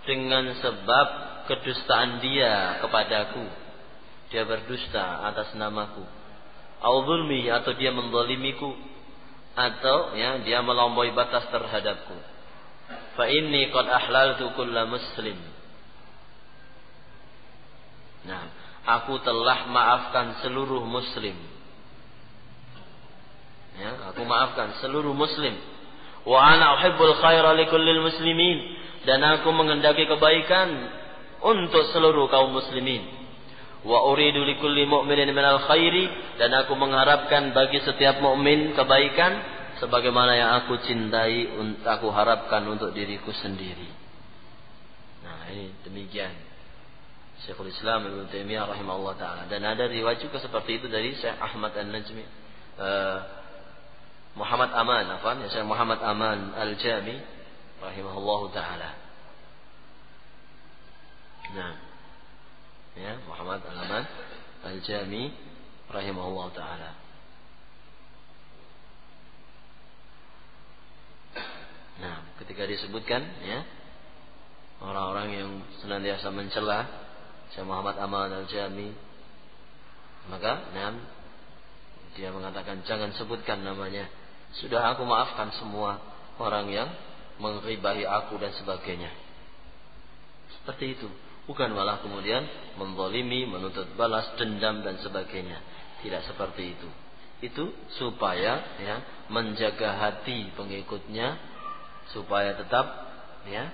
Speaker 2: dengan sebab kedustaan dia kepadaku. Dia berdusta atas namaku. Au zulmi, atau dia menzalimiku, atau ya dia melampaui batas terhadapku. Fa inni qad ahlaltu kulla muslim. Nah, aku telah maafkan seluruh muslim. Ya, aku maafkan seluruh muslim. Wa ana uhibbul khaira likullil muslimin, dan aku menghendaki kebaikan untuk seluruh kaum muslimin. Wa uridu likulli mu'minin minal khairi, dan aku mengharapkan bagi setiap mukmin kebaikan sebagaimana yang aku cintai, aku harapkan untuk diriku sendiri. Nah, ini demikian Syekhul Islam Ibnu Taimiyah rahimahullah taala. Dan ada riwayat juga seperti itu dari Syekh Ahmad An-Najmi, Muhammad Aman, Syekh Muhammad Aman Al-Jami rahimahullah taala. Nah, ya, Muhammad Al-Aman Al-Jami rahimahullah taala. Nah, ketika disebutkan ya orang-orang yang senantiasa mencela Syekh Muhammad Aman Al-Jami, maka dia mengatakan jangan sebutkan namanya. Sudah aku maafkan semua orang yang mengribahi aku dan sebagainya. Seperti itu. Bukan malah kemudian menzalimi, menuntut balas, dendam dan sebagainya. Tidak seperti itu. Itu supaya ya menjaga hati pengikutnya supaya tetap ya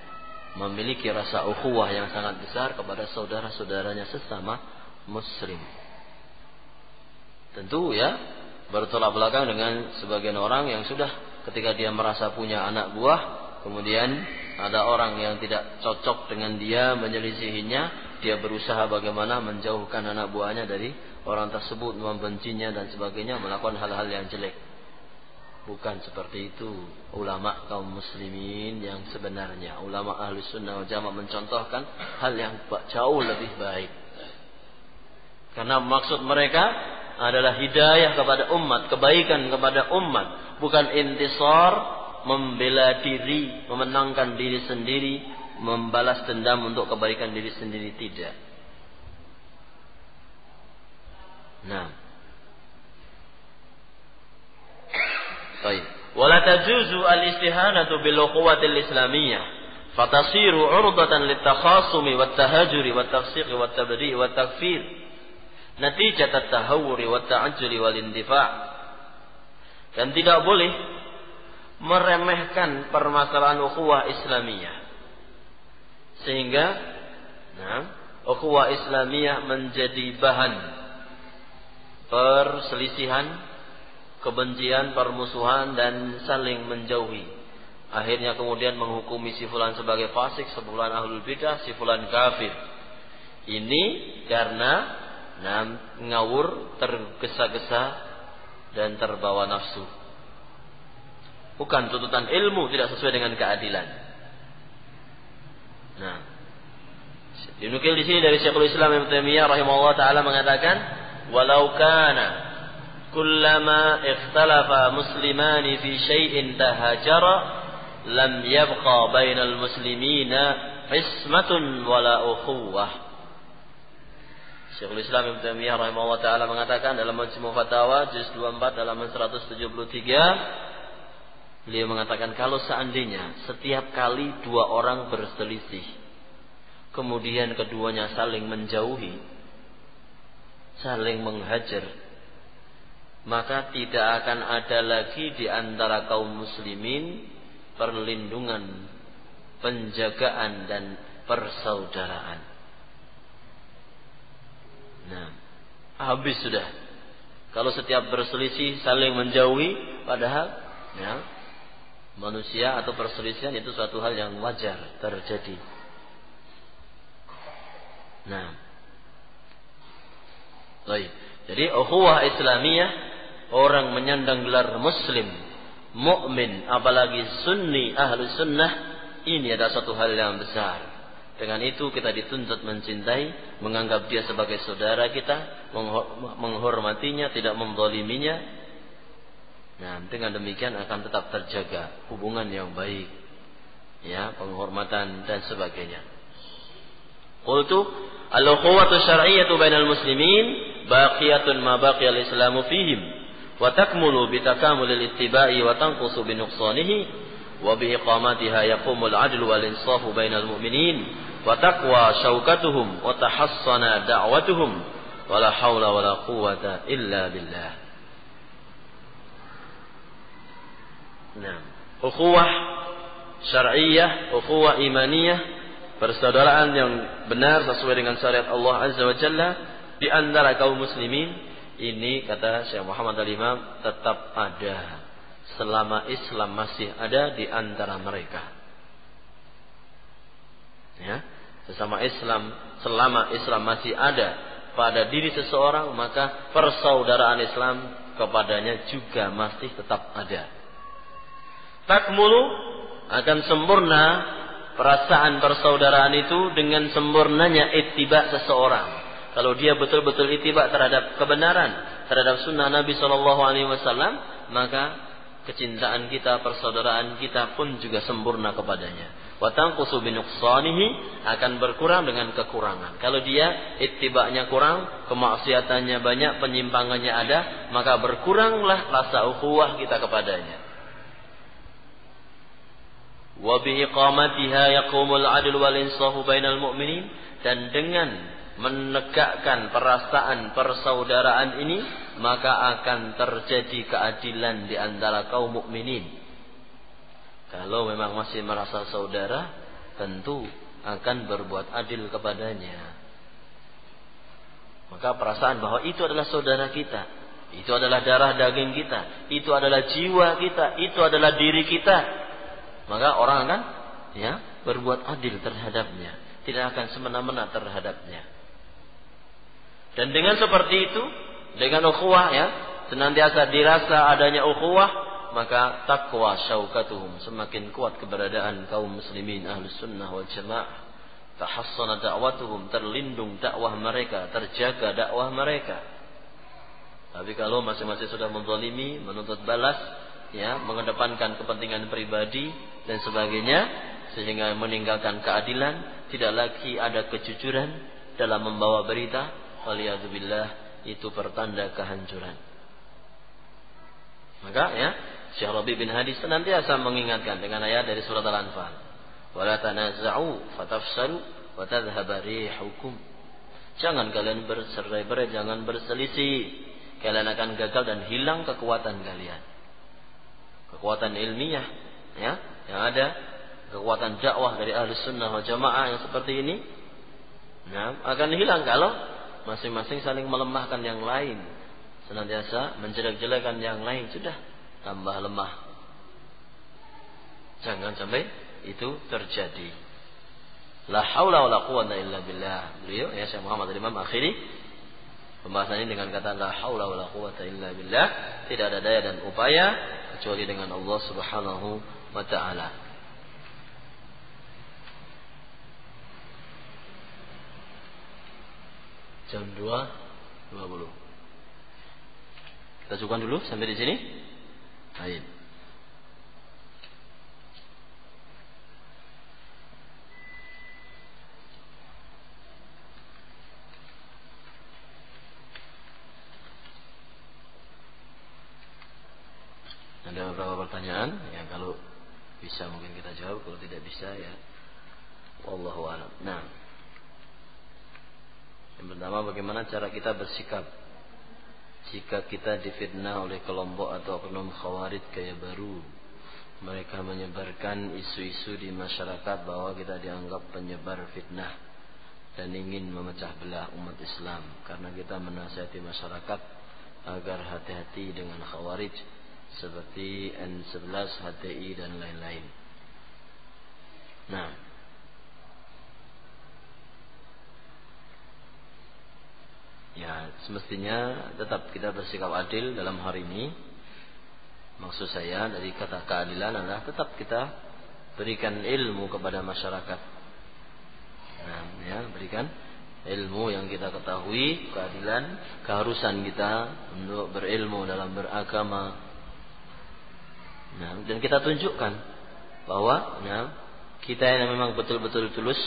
Speaker 2: memiliki rasa ukhuwah yang sangat besar kepada saudara-saudaranya sesama muslim. Tentu ya bertolak belakang dengan sebagian orang yang sudah ketika dia merasa punya anak buah, kemudian ada orang yang tidak cocok dengan dia, menyelisihinya, dia berusaha bagaimana menjauhkan anak buahnya dari orang tersebut, membencinya dan sebagainya, melakukan hal-hal yang jelek. Bukan seperti itu ulama kaum muslimin yang sebenarnya. Ulama ahli sunnah wal jamaah mencontohkan hal yang jauh lebih baik. Karena maksud mereka adalah hidayah kepada umat, kebaikan kepada umat, bukan intisar, membela diri, memenangkan diri sendiri, membalas dendam untuk kebaikan diri sendiri, tidak. Nah, baik. Wala tajuzu al-istihanatu bil ukhuwatil islamiyah, fatasiru 'urdatan lit-takhasumi wat-tahajuri wat-tafsiq wat-tabdi' wat-takfir, natijat at-tahawuri wat-ta'ajjuli wal-indifa'. Dan tidak boleh meremehkan permasalahan ukhuwah Islamiyah sehingga ukhuwah Islamiyah menjadi bahan perselisihan, kebencian, permusuhan dan saling menjauhi. Akhirnya kemudian menghukumi si fulan sebagai fasik, si fulan ahlul bidah, si fulan kafir. Ini karena ngawur, tergesa-gesa dan terbawa nafsu. Bukan tuntutan ilmu, tidak sesuai dengan keadilan. Nah, dinukil di sini dari Syekhul Islam Ibnu Taimiyah rahimahullah taala mengatakan, "Walau kana kullama ikhtalafa muslimani fi syai'in tahajara lam yabqa bainal muslimina ismatun wala ukhuwah." Syekhul Islam Ibnu Taimiyah rahimahullah taala mengatakan dalam Majmu' Fatawa juz 24 halaman 173, beliau mengatakan kalau seandainya setiap kali dua orang berselisih, kemudian keduanya saling menjauhi, saling menghajar, maka tidak akan ada lagi di antara kaum muslimin perlindungan, penjagaan dan persaudaraan. Nah, habis sudah. Kalau setiap berselisih saling menjauhi, padahal ya, manusia atau perselisihan itu suatu hal yang wajar terjadi. Nah, baik. Jadi ukhuwah Islamiyah, orang menyandang gelar Muslim, mukmin, apalagi Sunni, ahlu sunnah, ini adalah suatu hal yang besar. Dengan itu kita dituntut mencintai, menganggap dia sebagai saudara kita, menghormatinya, tidak menzaliminya. Nah, dengan demikian akan tetap terjaga hubungan yang baik, ya, penghormatan dan sebagainya. Qultu al-ukhuwatu syar'iyyatu bainal muslimin baqiyatun ma baqiya al-islamu fihim wa takmulu bi takamulil ittiba'i wa tanqusu bi nuqsanihi wa bi iqamatiha yaqumul 'adlu wal insafu bainal mu'minin wa taqwa syaukatuhum wa tahassana da'watuhum wa la haula wa la quwwata illa billah. Nah, ukhuwah syar'iyyah, ukhuwah imaniyah, persaudaraan yang benar sesuai dengan syariat Allah Azza wa Jalla di antara kaum muslimin, ini kata Syekh Muhammad Al-Imam tetap ada selama Islam masih ada di antara mereka. Ya, sesama Islam, selama Islam masih ada pada diri seseorang, maka persaudaraan Islam kepadanya juga masih tetap ada. Takmulu, akan sempurna perasaan persaudaraan itu dengan sempurnanya ittiba seseorang. Kalau dia betul-betul ittiba terhadap kebenaran, terhadap sunnah Nabi SAW, maka kecintaan kita, persaudaraan kita pun juga sempurna kepadanya. Wa tanqusu bi nuqsanihi, akan berkurang dengan kekurangan. Kalau dia ittiba'nya kurang, kemaksiatannya banyak, penyimpangannya ada, maka berkuranglah rasa ukhuwah kita kepadanya. Wa bi iqamatiha yaqumul 'adlu wal insafu bainal mu'minin, dan dengan menegakkan perasaan persaudaraan ini maka akan terjadi keadilan di antara kaum mukminin. Kalau memang masih merasa saudara, tentu akan berbuat adil kepadanya. Maka perasaan bahwa itu adalah saudara kita, itu adalah darah daging kita, itu adalah jiwa kita, itu adalah diri kita, maka orang akan berbuat adil terhadapnya, tidak akan semena-mena terhadapnya. Dan dengan seperti itu, dengan ukhuwah, senantiasa dirasa adanya ukhuwah, maka taqwa syaukatuhum, semakin kuat keberadaan kaum muslimin ahlus sunnah wal jamaah. Tahassana da'watuhum, terlindung dakwah mereka, terjaga dakwah mereka. Tapi kalau masing-masing sudah menzalimi, menuntut balas, mengedepankan kepentingan pribadi dan sebagainya, sehingga meninggalkan keadilan, tidak lagi ada kejujuran dalam membawa berita, waliyadzubillah, itu pertanda kehancuran. Maka Syekh Rabi' bin Hadi senantiasa mengingatkan dengan ayat dari surat Al-Anfal, wala tanaza'u fatafsalu wa tadhhaba rihukum. Jangan kalian bercerai-berai, jangan berselisih, kalian akan gagal dan hilang kekuatan kalian. Kekuatan ilmiah yang ada, kekuatan dakwah dari ahli sunnah wal jamaah yang seperti ini, Nah, akan hilang kalau masing-masing saling melemahkan yang lain, senantiasa menjelek-jelekan yang lain, sudah tambah lemah. Jangan sampai itu terjadi. La haula wala quwwata illa billah. Beliau ya Syekh Muhammad Al-Imam akhiri pembahasan ini dengan kata la haula wala quwwata illa billah, tidak ada daya dan upaya kecuali dengan Allah Subhanahu wa taala. Jam 2:20. Kita cukupkan dulu sampai di sini. Baik. Ada beberapa pertanyaan, ya kalau bisa mungkin kita jawab, kalau tidak bisa ya wallahu a'lam. Nah, yang pertama, bagaimana cara kita bersikap jika kita difitnah oleh kelompok atau oknum khawarij gaya baru? Mereka menyebarkan isu-isu di masyarakat bahwa kita dianggap penyebar fitnah dan ingin memecah belah umat Islam, karena kita menasihati masyarakat agar hati-hati dengan khawarij seperti N11, HTI dan lain-lain. Nah, ya semestinya tetap kita bersikap adil dalam hari ini. Maksud saya dari kata keadilan adalah tetap kita berikan ilmu kepada masyarakat. Nah, ya, berikan ilmu yang kita ketahui, keadilan, keharusan kita untuk berilmu dalam beragama. Nah, dan kita tunjukkan bahwa ya, kita yang memang betul-betul tulus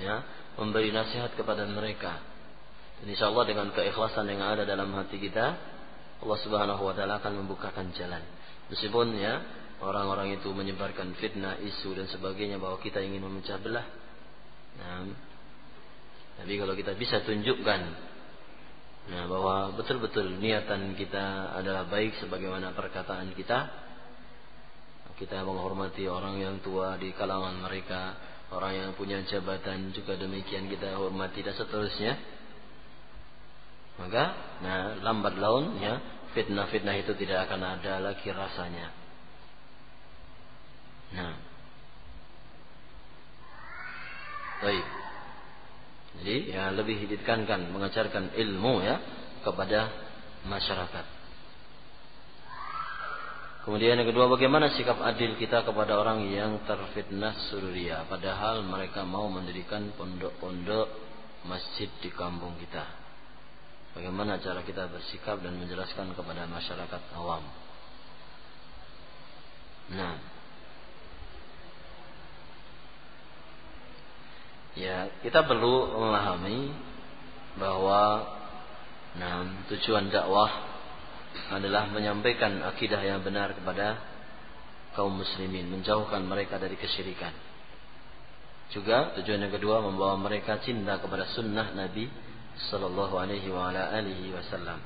Speaker 2: ya, memberi nasihat kepada mereka. Dan insyaallah dengan keikhlasan yang ada dalam hati kita, Allah Subhanahu wa taala akan membukakan jalan. Meskipun ya orang-orang itu menyebarkan fitnah, isu dan sebagainya bahwa kita ingin memecah belah. Nah, tapi kalau kita bisa tunjukkan nah, bahwa betul-betul niatan kita adalah baik sebagaimana perkataan kita. Kita menghormati orang yang tua di kalangan mereka, orang yang punya jabatan juga demikian kita hormati dan seterusnya. Maka, nah, lambat laun ya fitnah-fitnah itu tidak akan ada lagi rasanya. Nah, baik. Jadi ya lebih ditekankan mengajarkan ilmu ya kepada masyarakat. Kemudian yang kedua, bagaimana sikap adil kita kepada orang yang terfitnah sururiyah, padahal mereka mau mendirikan pondok-pondok masjid di kampung kita. Bagaimana cara kita bersikap dan menjelaskan kepada masyarakat awam? Nah, ya kita perlu memahami bahwa tujuan dakwah adalah menyampaikan akidah yang benar kepada kaum muslimin, menjauhkan mereka dari kesyirikan. Juga tujuan yang kedua membawa mereka cinta kepada sunnah Nabi sallallahu alaihi wa ala alihi wasallam.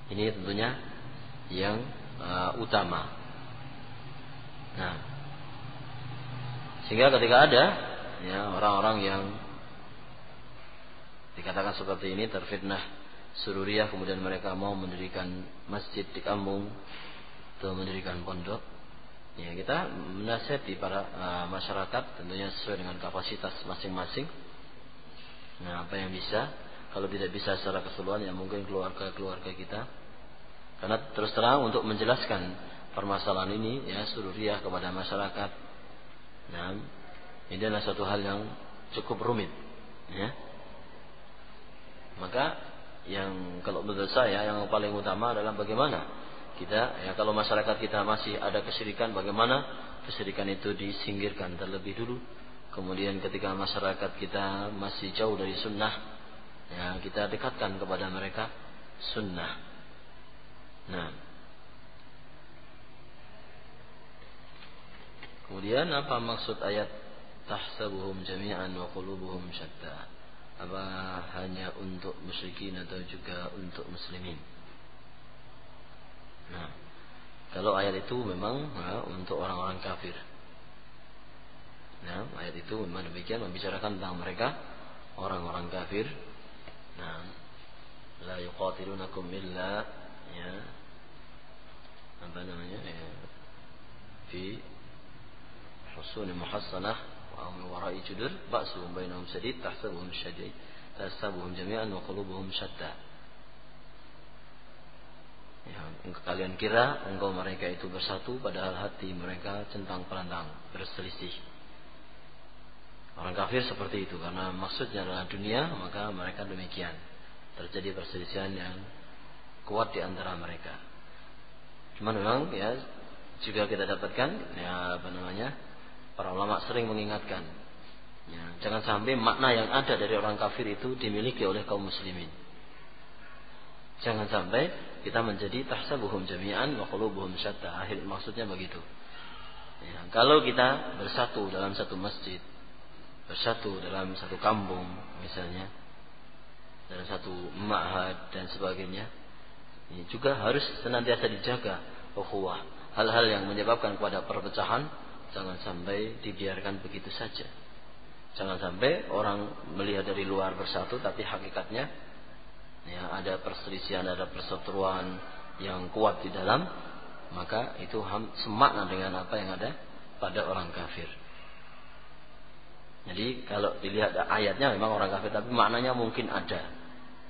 Speaker 2: Ini tentunya yang utama. Nah, sehingga ketika ada ya orang-orang yang dikatakan seperti ini terfitnah sururiyah, kemudian mereka mau mendirikan masjid di kampung atau mendirikan pondok, ya kita menasihati para masyarakat tentunya sesuai dengan kapasitas masing-masing. Nah, apa yang bisa, kalau tidak bisa secara keseluruhan ya mungkin keluarga-keluarga kita. Karena terus terang untuk menjelaskan permasalahan ini ya sururiyah kepada masyarakat, nah ini adalah suatu hal yang cukup rumit ya. Maka yang kalau menurut saya yang paling utama adalah bagaimana kita ya kalau masyarakat kita masih ada kesyirikan, bagaimana kesyirikan itu disingkirkan terlebih dulu. Kemudian ketika masyarakat kita masih jauh dari sunnah, ya kita dekatkan kepada mereka sunnah. Nah, kemudian apa maksud ayat tahsabuhum jami'an wa qulubuhum syatta? Apa hanya untuk musyrikin atau juga untuk muslimin? Nah, kalau ayat itu memang untuk orang-orang kafir. Nah, ayat itu memang demikian membicarakan tentang mereka
Speaker 1: orang-orang kafir. Nah, la yuqatilunakum illa ya apa namanya ya fi husun muhassanah wa min wara'i judur ba'suhum bainahum shadid tahsabuhum jami'an wa qulubuhum syatta. Ya, kalian kira engkau mereka itu bersatu padahal hati mereka centang pelantang berselisih. Orang kafir seperti itu karena maksudnya adalah dunia, maka mereka demikian. Terjadi perselisihan yang kuat di antara mereka. Cuman memang ya juga kita dapatkan ya apa namanya para ulama sering mengingatkan ya, jangan sampai makna yang ada dari orang kafir itu dimiliki oleh kaum muslimin. Jangan sampai kita menjadi tahsabuhum jami'an wa qulubuhum syatta. Akhir maksudnya begitu. Ya, kalau kita bersatu dalam satu masjid, bersatu dalam satu kampung misalnya, dalam satu ma'had dan sebagainya, ini juga harus senantiasa dijaga ukhuwah. Hal-hal yang menyebabkan kepada perpecahan jangan sampai dibiarkan begitu saja. Jangan sampai orang melihat dari luar bersatu tapi hakikatnya ya ada perselisihan, ada perseteruan yang kuat di dalam, maka itu semakna dengan apa yang ada pada orang kafir. Jadi kalau dilihat ayatnya memang orang kafir, tapi maknanya mungkin ada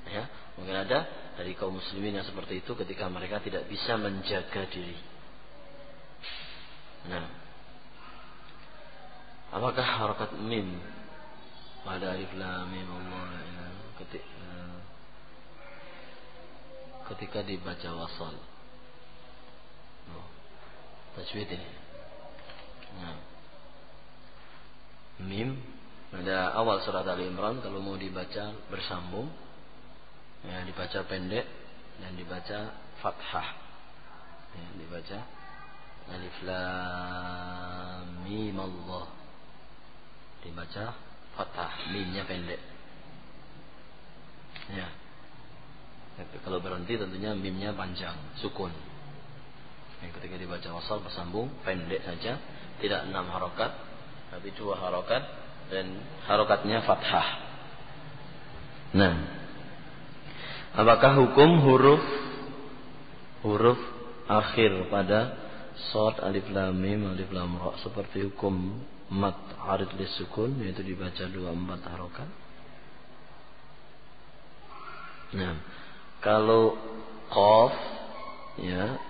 Speaker 1: ya, mungkin ada dari kaum muslimin yang seperti itu ketika mereka tidak bisa menjaga diri. Nah, apakah harakat mim pada alif lam mim Allah ya, ketika dibaca wasal tajwid ini. Nah, mim pada awal surat Ali Imran kalau mau dibaca bersambung ya, dibaca pendek dan dibaca fathah ya, dibaca alif lam mim Allah, dibaca fathah, mimnya pendek ya. Kalau berhenti tentunya mimnya panjang, sukun ya, ketika dibaca wasal bersambung pendek saja, tidak 6 harokat tapi 2 harokat dan harokatnya fathah. Nah, apakah hukum huruf akhir pada shad, alif lam mim, alif lam ra seperti hukum mat arid lis sukun, yaitu dibaca 2-4 harokat? Nah, kalau qaf ya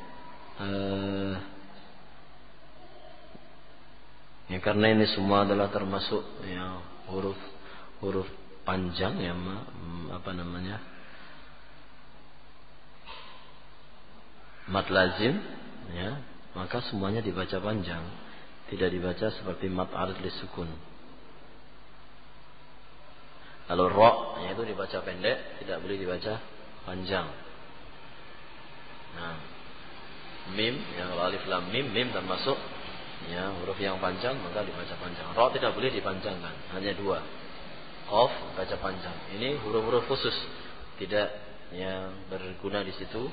Speaker 1: ya karena ini semua adalah termasuk ya huruf panjang ya apa namanya mat lazim ya, maka semuanya dibaca panjang, tidak dibaca seperti mat arid lis sukun. Kalau ra yaitu dibaca pendek, tidak boleh dibaca panjang. Nah, mim yang alif lam mim, mim termasuk ya huruf yang panjang, maka dibaca panjang. Ra tidak boleh dipanjangkan, hanya 2. Qaf baca panjang. Ini huruf-huruf khusus, tidak yang berguna di situ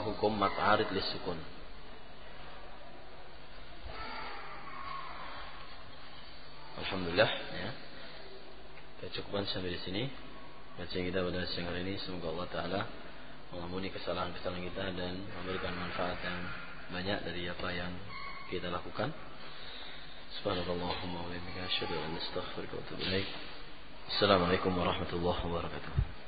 Speaker 1: hukum mat arid lis sukun. Alhamdulillah ya. Kita cukupkan sampai di sini bacaan kita pada siang hari ini. Semoga Allah Ta'ala mengampuni kesalahan-kesalahan kita dan memberikan manfaat yang banyak dari apa yang kita lakukan. Subhanallahumma wa bihamdika asyhadu an la ilaha illa anta astaghfiruka wa atubu ilaik. Assalamualaikum warahmatullahi wabarakatuh.